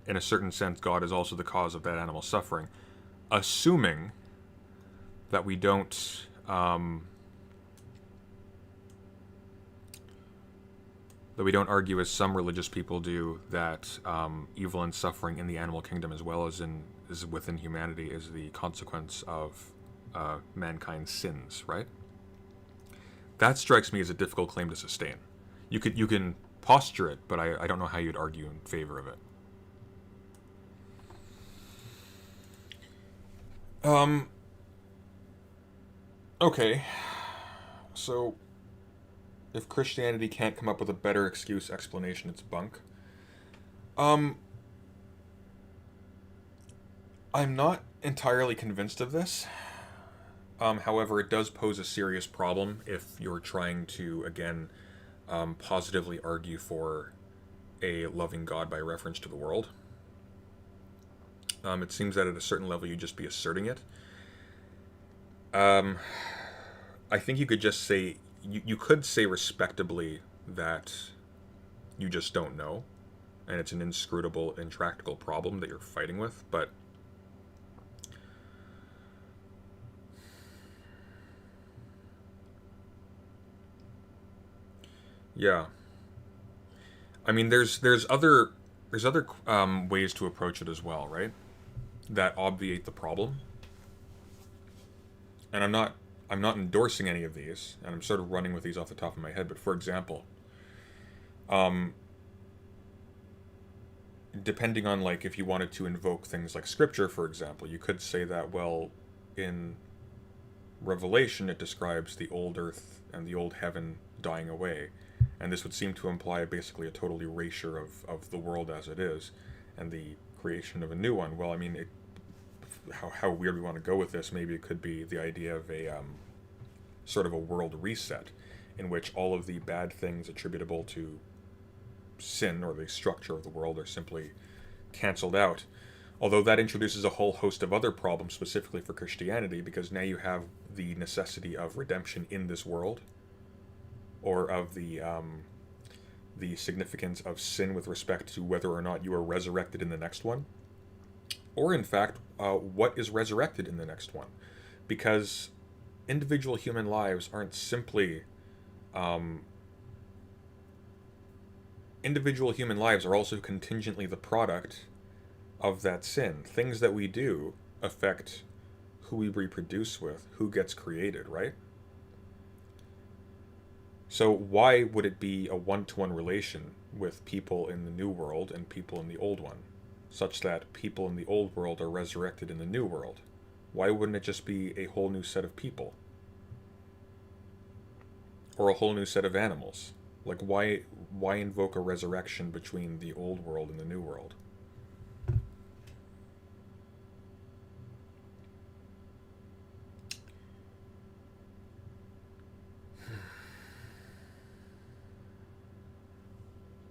in a certain sense, God is also the cause of that animal's suffering, assuming that we don't argue, as some religious people do, that evil and suffering in the animal kingdom, as well as within humanity, is the consequence of mankind's sins, right? That strikes me as a difficult claim to sustain. You can posture it, but I don't know how you'd argue in favor of it. Okay. So, if Christianity can't come up with a better explanation, it's bunk. I'm not entirely convinced of this. However, it does pose a serious problem if you're trying to, again, positively argue for a loving God by reference to the world. It seems that at a certain level you'd just be asserting it. I think you could just say, you could say respectably that you just don't know, and it's an inscrutable, intractable problem that you're fighting with, but yeah. I mean, there's other ways to approach it as well, right? That obviate the problem. And I'm not endorsing any of these, and I'm sort of running with these off the top of my head. But for example, depending on, like, if you wanted to invoke things like Scripture, for example, you could say that, well, in Revelation it describes the old earth and the old heaven dying away. And this would seem to imply basically a total erasure of the world as it is, and the creation of a new one. Well, I mean, how weird we want to go with this, maybe it could be the idea of a sort of a world reset, in which all of the bad things attributable to sin or the structure of the world are simply cancelled out. Although that introduces a whole host of other problems specifically for Christianity, because now you have the necessity of redemption in this world, or of the significance of sin with respect to whether or not you are resurrected in the next one, or in fact, what is resurrected in the next one, because individual human lives aren't simply individual human lives are also contingently the product of that sin. Things that we do affect who we reproduce with, who gets created, right? So why would it be a one-to-one relation with people in the new world and people in the old one, such that people in the old world are resurrected in the new world? Why wouldn't it just be a whole new set of people? Or a whole new set of animals? Like, why invoke a resurrection between the old world and the new world?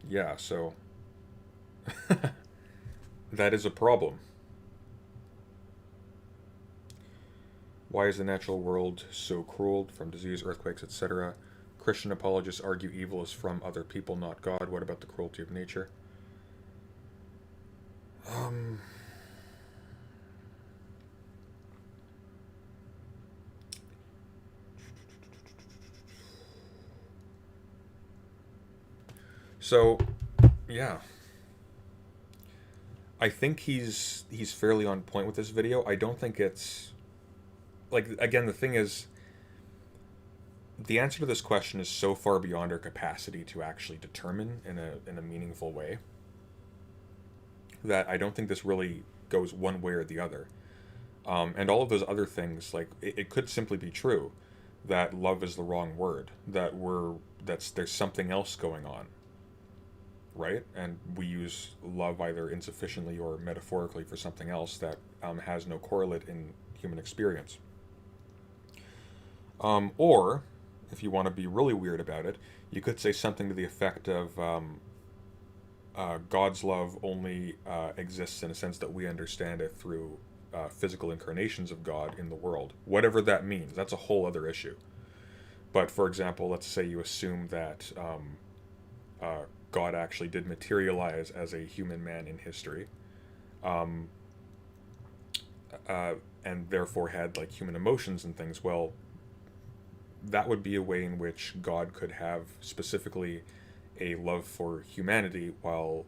Yeah, so that is a problem. Why is the natural world so cruel, from disease, earthquakes, etc.? Christian apologists argue evil is from other people, not God. What about the cruelty of nature? Um, so, yeah. I think he's fairly on point with this video. I don't think it's like, again, the thing is, the answer to this question is so far beyond our capacity to actually determine in a meaningful way that I don't think this really goes one way or the other. And all of those other things, like it could simply be true that love is the wrong word, that there's something else going on, right? And we use love either insufficiently or metaphorically for something else that has no correlate in human experience. Or, if you want to be really weird about it, you could say something to the effect of God's love only exists in a sense that we understand it through physical incarnations of God in the world. Whatever that means, that's a whole other issue. But for example, let's say you assume that God actually did materialize as a human man in history, um, and therefore had like human emotions and things. Well, that would be a way in which God could have specifically a love for humanity while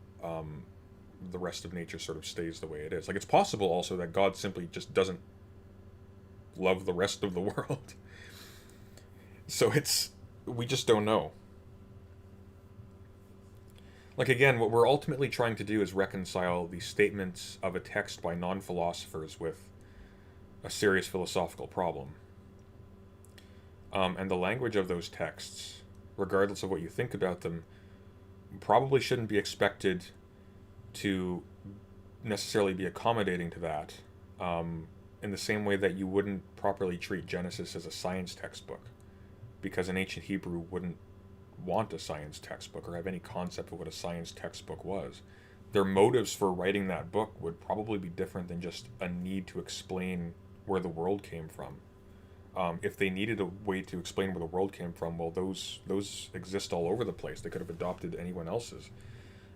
the rest of nature sort of stays the way it is. Like, it's possible also that God simply just doesn't love the rest of the world. So we just don't know. Like, again, what we're ultimately trying to do is reconcile the statements of a text by non-philosophers with a serious philosophical problem. And the language of those texts, regardless of what you think about them, probably shouldn't be expected to necessarily be accommodating to that, in the same way that you wouldn't properly treat Genesis as a science textbook, because an ancient Hebrew wouldn't want a science textbook or have any concept of what a science textbook was. Their motives for writing that book would probably be different than just a need to explain where the world came from. If they needed a way to explain where the world came from, well, those exist all over the place. They could have adopted anyone else's.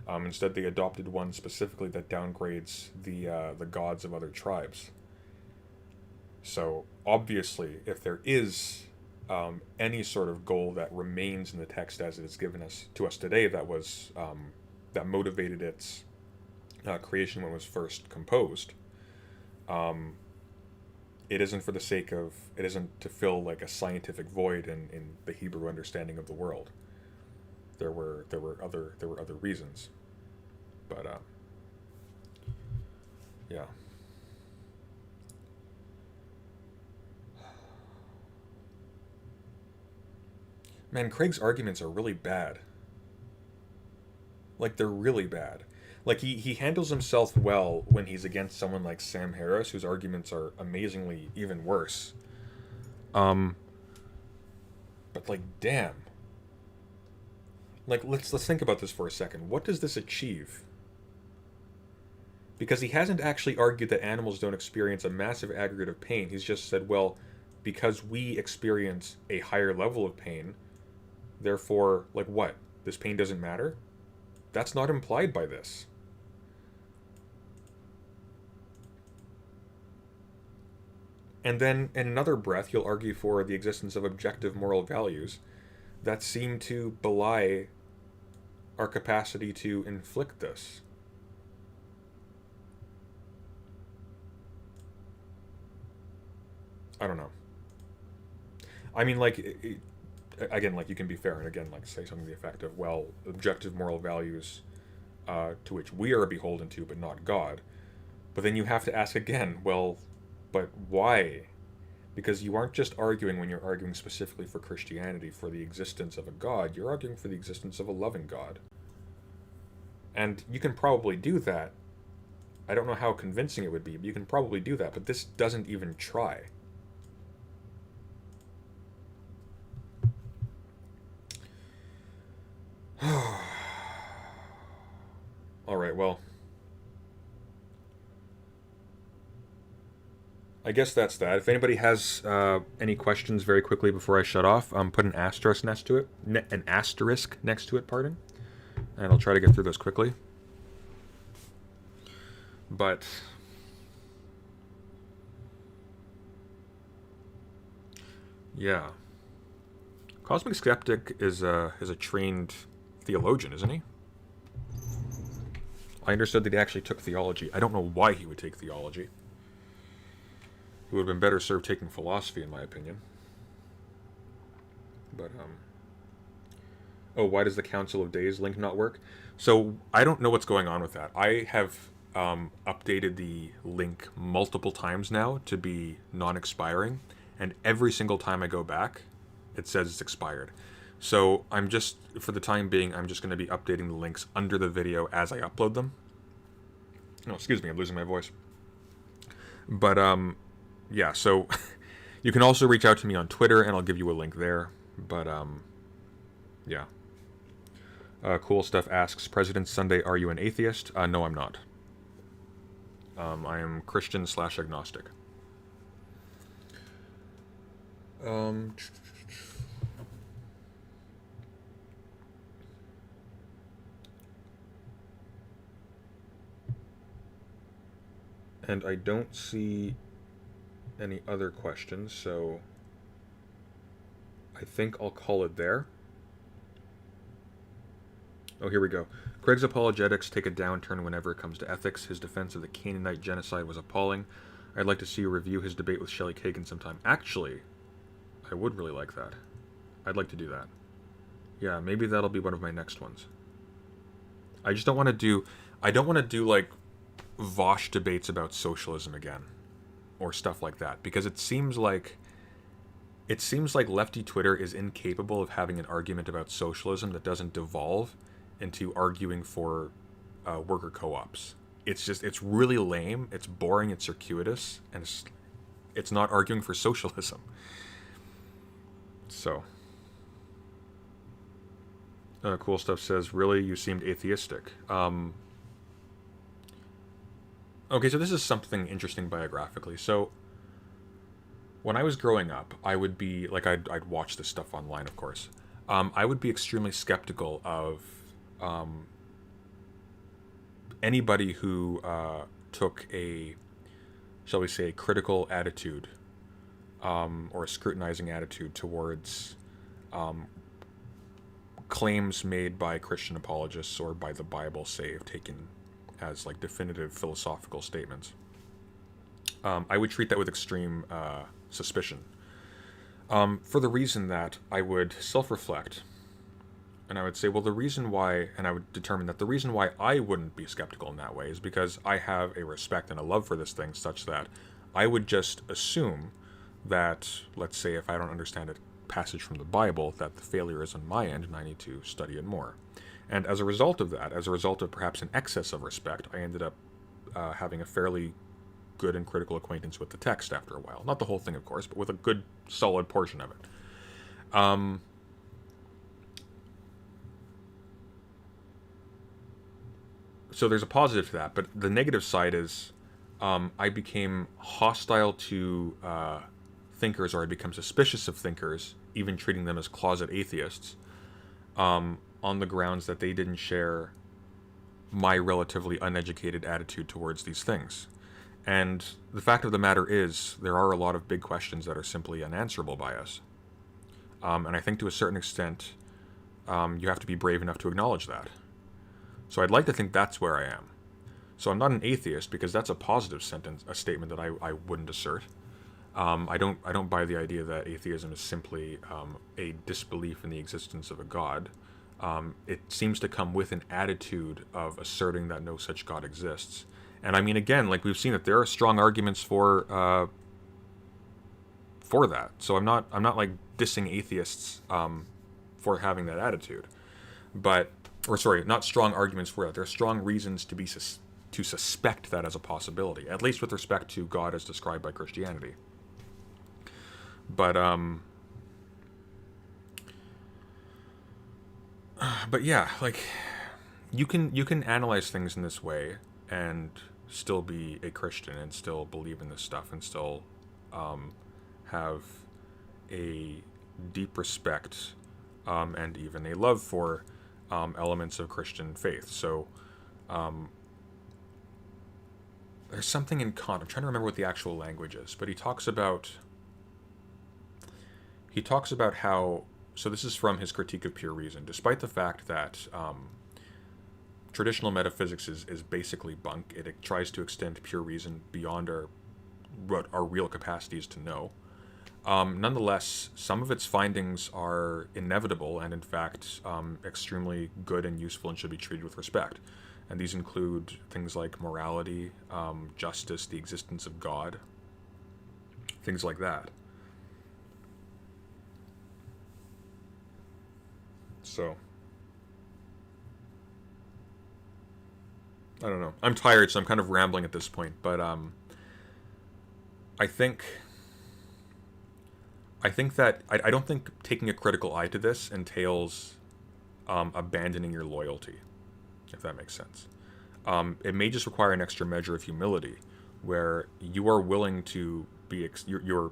Instead, they adopted one specifically that downgrades the gods of other tribes. So obviously, if there is any sort of goal that remains in the text as it is given to us today, that motivated its creation when it was first composed, it isn't for the sake of, it isn't to fill like a scientific void in the Hebrew understanding of the world. There were other reasons, but yeah. Man, Craig's arguments are really bad. Like, they're really bad. Like, he handles himself well when he's against someone like Sam Harris, whose arguments are amazingly even worse. But like, damn. Like, let's think about this for a second. What does this achieve? Because he hasn't actually argued that animals don't experience a massive aggregate of pain. He's just said, well, because we experience a higher level of pain, therefore, like, what? This pain doesn't matter? That's not implied by this. And then, in another breath, you'll argue for the existence of objective moral values that seem to belie our capacity to inflict this. I don't know. I mean, like, again, like, you can be fair and, again, like, say something to the effect of, well, objective moral values to which we are beholden to, but not God. But then you have to ask again, well, but why? Because you aren't just arguing, when you're arguing specifically for Christianity, for the existence of a God. You're arguing for the existence of a loving God. And you can probably do that. I don't know how convincing it would be, but you can probably do that. But this doesn't even try. well, I guess that's that. If anybody has any questions very quickly before I shut off, put an asterisk next to it. An asterisk next to it, pardon. And I'll try to get through those quickly. But yeah, Cosmic Skeptic is a trained theologian, isn't he? I understood that he actually took theology. I don't know why he would take theology. He would have been better served taking philosophy, in my opinion. But oh, why does the Council of Days link not work? So I don't know what's going on with that. I have updated the link multiple times now to be non-expiring, and every single time I go back, it says it's expired. So I'm just, for the time being, I'm just going to be updating the links under the video as I upload them. Oh, excuse me, I'm losing my voice. But yeah, so you can also reach out to me on Twitter, and I'll give you a link there. But yeah. Cool Stuff asks, President's Sunday, are you an atheist? No, I'm not. I am Christian/agnostic. And I don't see any other questions, so I think I'll call it there. Oh, here we go. Craig's apologetics take a downturn whenever it comes to ethics. His defense of the Canaanite genocide was appalling. I'd like to see you review his debate with Shelley Kagan sometime. Actually, I would really like that. I'd like to do that. Yeah, maybe that'll be one of my next ones. I just don't want to do... I don't want to do, like, Vosh debates about socialism again. Or stuff like that. Because it seems like lefty Twitter is incapable of having an argument about socialism that doesn't devolve into arguing for worker co-ops. It's really lame, it's boring, it's circuitous, and it's not arguing for socialism. So, Cool Stuff says, really, you seemed atheistic. Okay, so this is something interesting biographically. So, when I was growing up, I would be, like, I'd watch this stuff online, of course. I would be extremely skeptical of anybody who took a, shall we say, critical attitude or a scrutinizing attitude towards claims made by Christian apologists or by the Bible, say, taken as like definitive philosophical statements. I would treat that with extreme suspicion. For the reason that I would self-reflect, and I would say, well, the reason why, and I would determine that the reason why I wouldn't be skeptical in that way is because I have a respect and a love for this thing such that I would just assume that, let's say, if I don't understand a passage from the Bible, that the failure is on my end and I need to study it more. And as a result of that, as a result of perhaps an excess of respect, I ended up having a fairly good and critical acquaintance with the text after a while. Not the whole thing, of course, but with a good, solid portion of it. So there's a positive to that, but the negative side is I became hostile to thinkers, or I become suspicious of thinkers, even treating them as closet atheists, on the grounds that they didn't share my relatively uneducated attitude towards these things. And the fact of the matter is, there are a lot of big questions that are simply unanswerable by us. And I think to a certain extent, you have to be brave enough to acknowledge that. So I'd like to think that's where I am. So I'm not an atheist, because that's a positive sentence, a statement that I wouldn't assert. I don't buy the idea that atheism is simply a disbelief in the existence of a God. It seems to come with an attitude of asserting that no such God exists. And I mean, again, like we've seen that there are strong arguments for that. So I'm not like dissing atheists for having that attitude, not strong arguments for that. There are strong reasons to suspect that as a possibility, at least with respect to God as described by Christianity. But yeah, like you can analyze things in this way and still be a Christian and still believe in this stuff and still have a deep respect and even a love for elements of Christian faith. So there's something in Kant. I'm trying to remember what the actual language is, but he talks about how. So this is from his Critique of Pure Reason. Despite the fact that traditional metaphysics is basically bunk, it tries to extend pure reason beyond what our real capacities to know. Nonetheless, some of its findings are inevitable and, in fact, extremely good and useful and should be treated with respect. And these include things like morality, justice, the existence of God, things like that. So, I don't know. I'm tired, so I'm kind of rambling at this point, but I think that I don't think taking a critical eye to this entails abandoning your loyalty, if that makes sense. It may just require an extra measure of humility, where you are willing to be your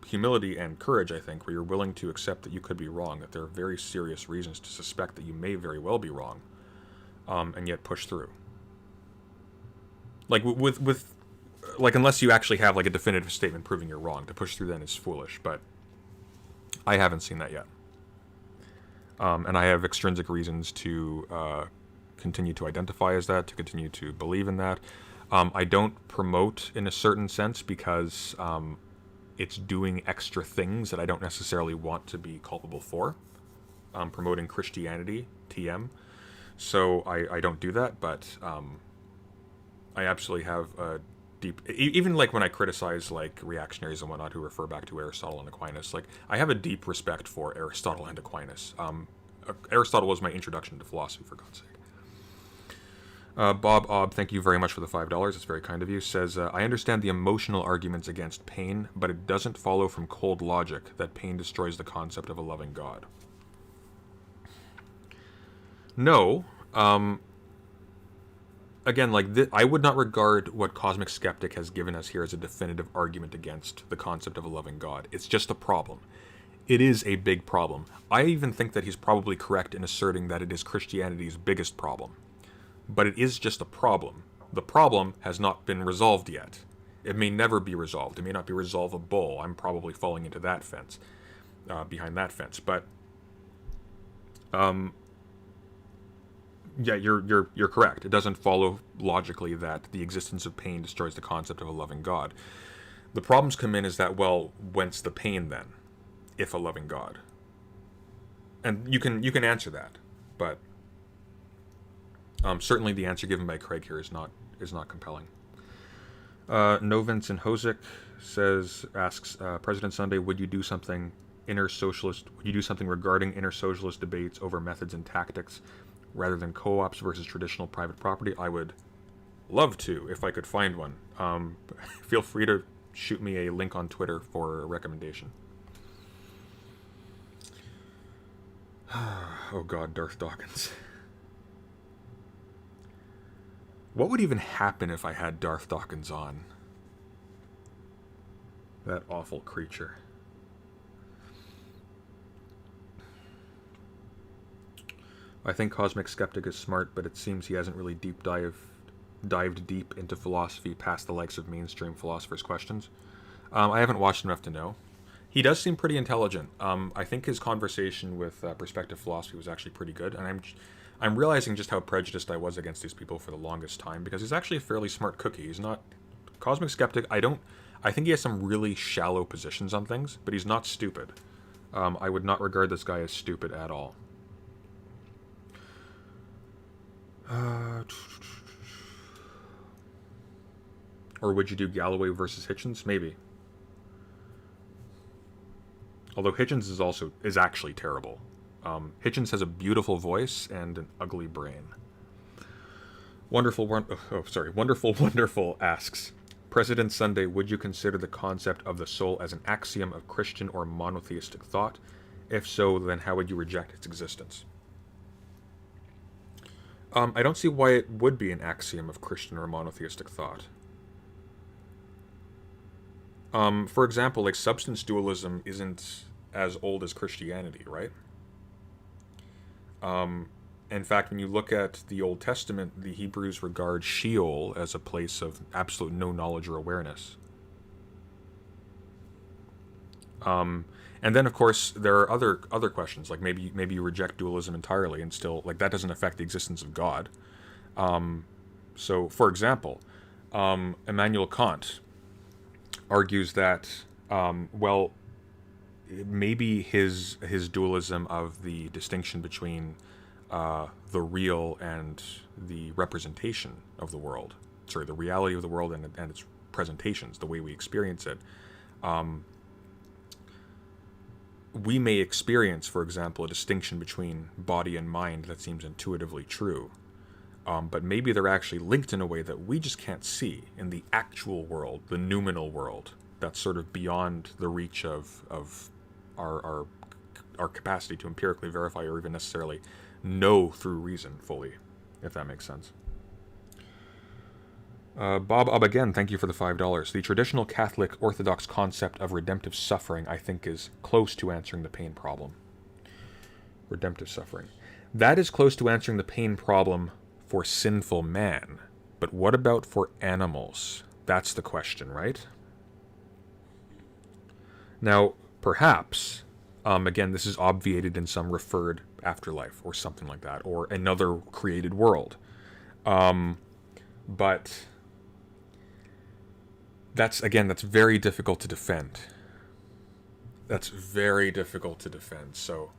humility and courage, I think, where you're willing to accept that you could be wrong, that there are very serious reasons to suspect that you may very well be wrong, and yet push through. Like with unless you actually have like a definitive statement proving you're wrong, to push through then is foolish. But I haven't seen that yet, and I have extrinsic reasons to continue to identify as that, to continue to believe in that. I don't promote in a certain sense because it's doing extra things that I don't necessarily want to be culpable for. Promoting Christianity, TM. So I don't do that, but I absolutely have a deep... Even like when I criticize like reactionaries and whatnot who refer back to Aristotle and Aquinas, like I have a deep respect for Aristotle and Aquinas. Aristotle was my introduction to philosophy, for God's sake. Bob Obb, thank you very much for the $5. It's very kind of you. Says, I understand the emotional arguments against pain, but it doesn't follow from cold logic that pain destroys the concept of a loving God. No. Again, like I would not regard what Cosmic Skeptic has given us here as a definitive argument against the concept of a loving God. It's just a problem. It is a big problem. I even think that he's probably correct in asserting that it is Christianity's biggest problem. But it is just a problem. The problem has not been resolved yet. It may never be resolved. It may not be resolvable. I'm probably falling into that fence, behind that fence. But, yeah, you're correct. It doesn't follow logically that the existence of pain destroys the concept of a loving God. The problems come in is that, well, whence the pain then, if a loving God? And you can answer that, but. Certainly the answer given by Craig here is not compelling. No Vincent Hosick asks, President Sunday, would you do something regarding inner socialist debates over methods and tactics rather than co-ops versus traditional private property? I would love to, if I could find one. Feel free to shoot me a link on Twitter for a recommendation. Oh God, Darth Dawkins. What would even happen if I had Darth Dawkins on? That awful creature. I think Cosmic Skeptic is smart, but it seems he hasn't really dived deep into philosophy past the likes of mainstream philosophers' questions. I haven't watched enough to know. He does seem pretty intelligent. I think his conversation with Perspective Philosophy was actually pretty good, and I'm realizing just how prejudiced I was against these people for the longest time, because he's actually a fairly smart cookie. He's not... Cosmic Skeptic, I think he has some really shallow positions on things, but he's not stupid. I would not regard this guy as stupid at all. Or would you do Galloway versus Hitchens? Maybe. Although Hitchens is actually terrible. Hitchens has a beautiful voice and an ugly brain. Wonderful asks, President Sunday, would you consider the concept of the soul as an axiom of Christian or monotheistic thought? If so, then how would you reject its existence? I don't see why it would be an axiom of Christian or monotheistic thought. For example, like substance dualism isn't as old as Christianity, right? In fact, when you look at the Old Testament, the Hebrews regard Sheol as a place of absolute no knowledge or awareness. And then, of course, there are other questions, like maybe you reject dualism entirely and still, like, that doesn't affect the existence of God. So, for example, Immanuel Kant argues that, well, maybe his dualism of the distinction between the real and the representation of the world, the reality of the world and its presentations, the way we experience it, we may experience, for example, a distinction between body and mind that seems intuitively true. But maybe they're actually linked in a way that we just can't see in the actual world, the noumenal world, that's sort of beyond the reach of our capacity to empirically verify or even necessarily know through reason fully, if that makes sense. Bob again, thank you for the $5. The traditional Catholic Orthodox concept of redemptive suffering, I think, is close to answering the pain problem. Redemptive suffering. That is close to answering the pain problem for sinful man. But what about for animals? That's the question, right? Now, perhaps, again, this is obviated in some referred afterlife or something like that, or another created world. But that's very difficult to defend. That's very difficult to defend. So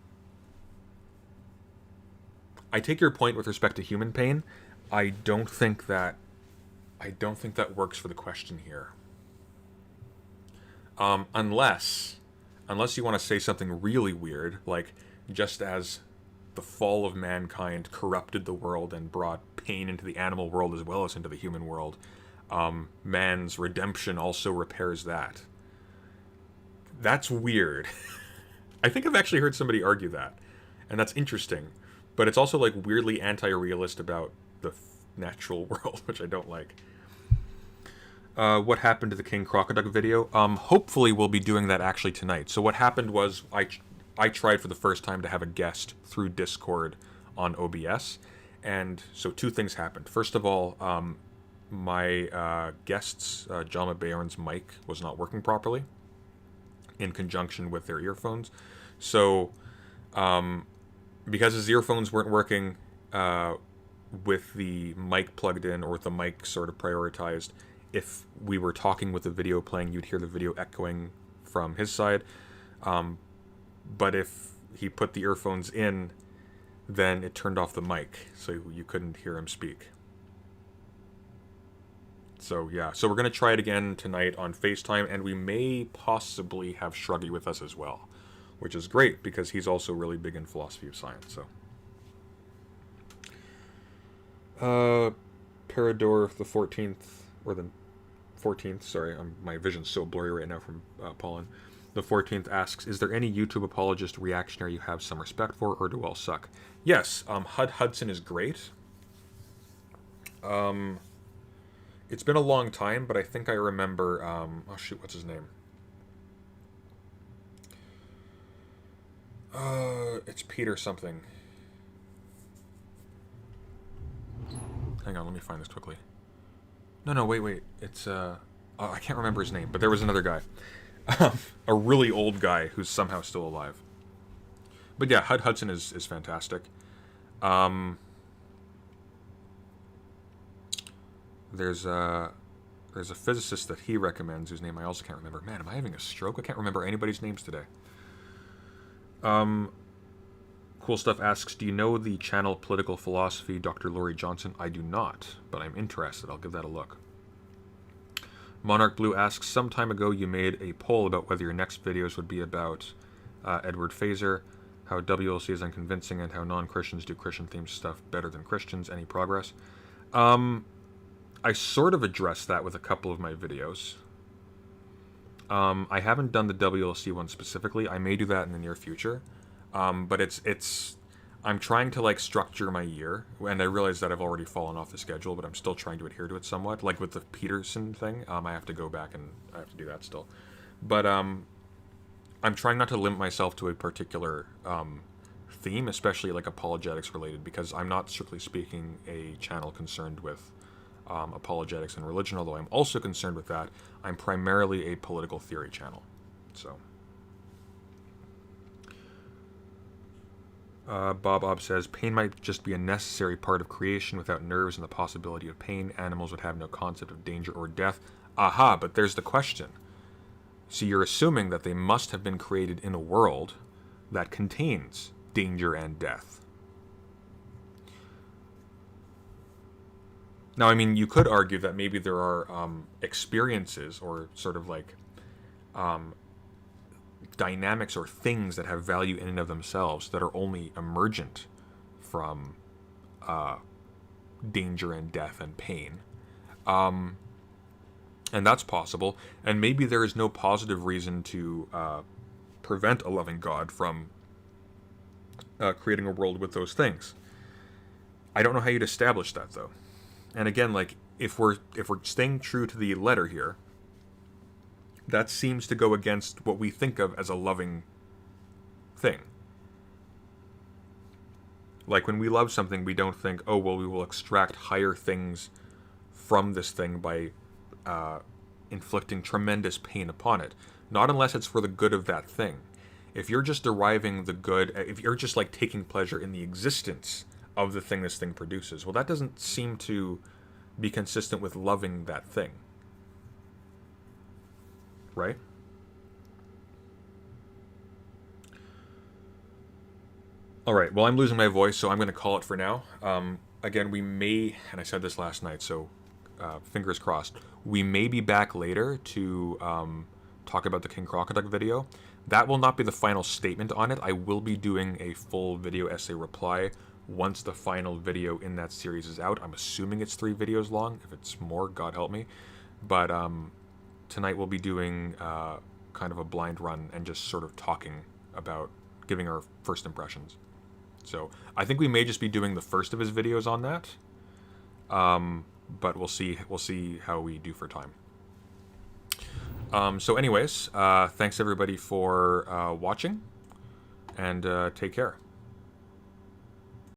I take your point with respect to human pain. I don't think that works for the question here. Unless you want to say something really weird, like just as the fall of mankind corrupted the world and brought pain into the animal world as well as into the human world, man's redemption also repairs that. That's weird. I think I've actually heard somebody argue that, and that's interesting. But it's also like weirdly anti-realist about the natural world, which I don't like. What happened to the King Crocoduck video? Hopefully we'll be doing that actually tonight. So what happened was I tried for the first time to have a guest through Discord on OBS, and so two things happened. First of all, my guest's, Jama Bayern's mic was not working properly in conjunction with their earphones. So, because his earphones weren't working with the mic plugged in or with the mic sort of prioritized, if we were talking with the video playing, you'd hear the video echoing from his side. But if he put the earphones in, then it turned off the mic, so you couldn't hear him speak. So yeah, so we're going to try it again tonight on FaceTime, and we may possibly have Shruggy with us as well, which is great because he's also really big in philosophy of science. So, Parador the 14th, or the 14th, sorry, my vision's so blurry right now from pollen. The 14th asks, is there any YouTube apologist reactionary you have some respect for, or do all suck? Yes, Hud Hudson is great. It's been a long time, but I think I remember, oh shoot, what's his name? It's Peter something. Hang on, let me find this quickly. No, wait. It's, oh, I can't remember his name, but there was another guy. A really old guy who's somehow still alive. But yeah, Hud Hudson is fantastic. There's a physicist that he recommends whose name I also can't remember. Man, am I having a stroke? I can't remember anybody's names today. Cool Stuff asks, do you know the channel Political Philosophy, Dr. Laurie Johnson? I do not, but I'm interested. I'll give that a look. Monarch Blue asks, some time ago you made a poll about whether your next videos would be about Edward Phaser, how WLC is unconvincing, and how non-Christians do Christian-themed stuff better than Christians. Any progress? I sort of addressed that with a couple of my videos. I haven't done the WLC one specifically. I may do that in the near future. But it's I'm trying to like structure my year, and I realize that I've already fallen off the schedule, but I'm still trying to adhere to it somewhat. Like with the Peterson thing, I have to go back and I have to do that still. But I'm trying not to limit myself to a particular theme, especially like apologetics related, because I'm not strictly speaking a channel concerned with apologetics and religion, although I'm also concerned with that. I'm primarily a political theory channel. So. Bob says, pain might just be a necessary part of creation. Without nerves and the possibility of pain, animals would have no concept of danger or death. Aha, but there's the question. So you're assuming that they must have been created in a world that contains danger and death. Now, I mean, you could argue that maybe there are experiences or sort of like dynamics or things that have value in and of themselves that are only emergent from danger and death and pain. And that's possible. And maybe there is no positive reason to prevent a loving God from creating a world with those things. I don't know how you'd establish that, though. And again, like, if we're staying true to the letter here, that seems to go against what we think of as a loving thing. Like, when we love something, we don't think, oh, well, we will extract higher things from this thing by inflicting tremendous pain upon it. Not unless it's for the good of that thing. If you're just deriving the good, if you're just, like, taking pleasure in the existence of the thing this thing produces, well, that doesn't seem to be consistent with loving that thing. Right? All right, well, I'm losing my voice, so I'm going to call it for now. Again, we may, and I said this last night, so fingers crossed, we may be back later to talk about the King Crocoduck video. That will not be the final statement on it. I will be doing a full video essay reply once the final video in that series is out. I'm assuming it's 3 videos long. If it's more, God help me. But tonight we'll be doing kind of a blind run and just sort of talking about giving our first impressions. So I think we may just be doing the first of his videos on that. But we'll see how we do for time. So anyways, thanks everybody for watching, and take care.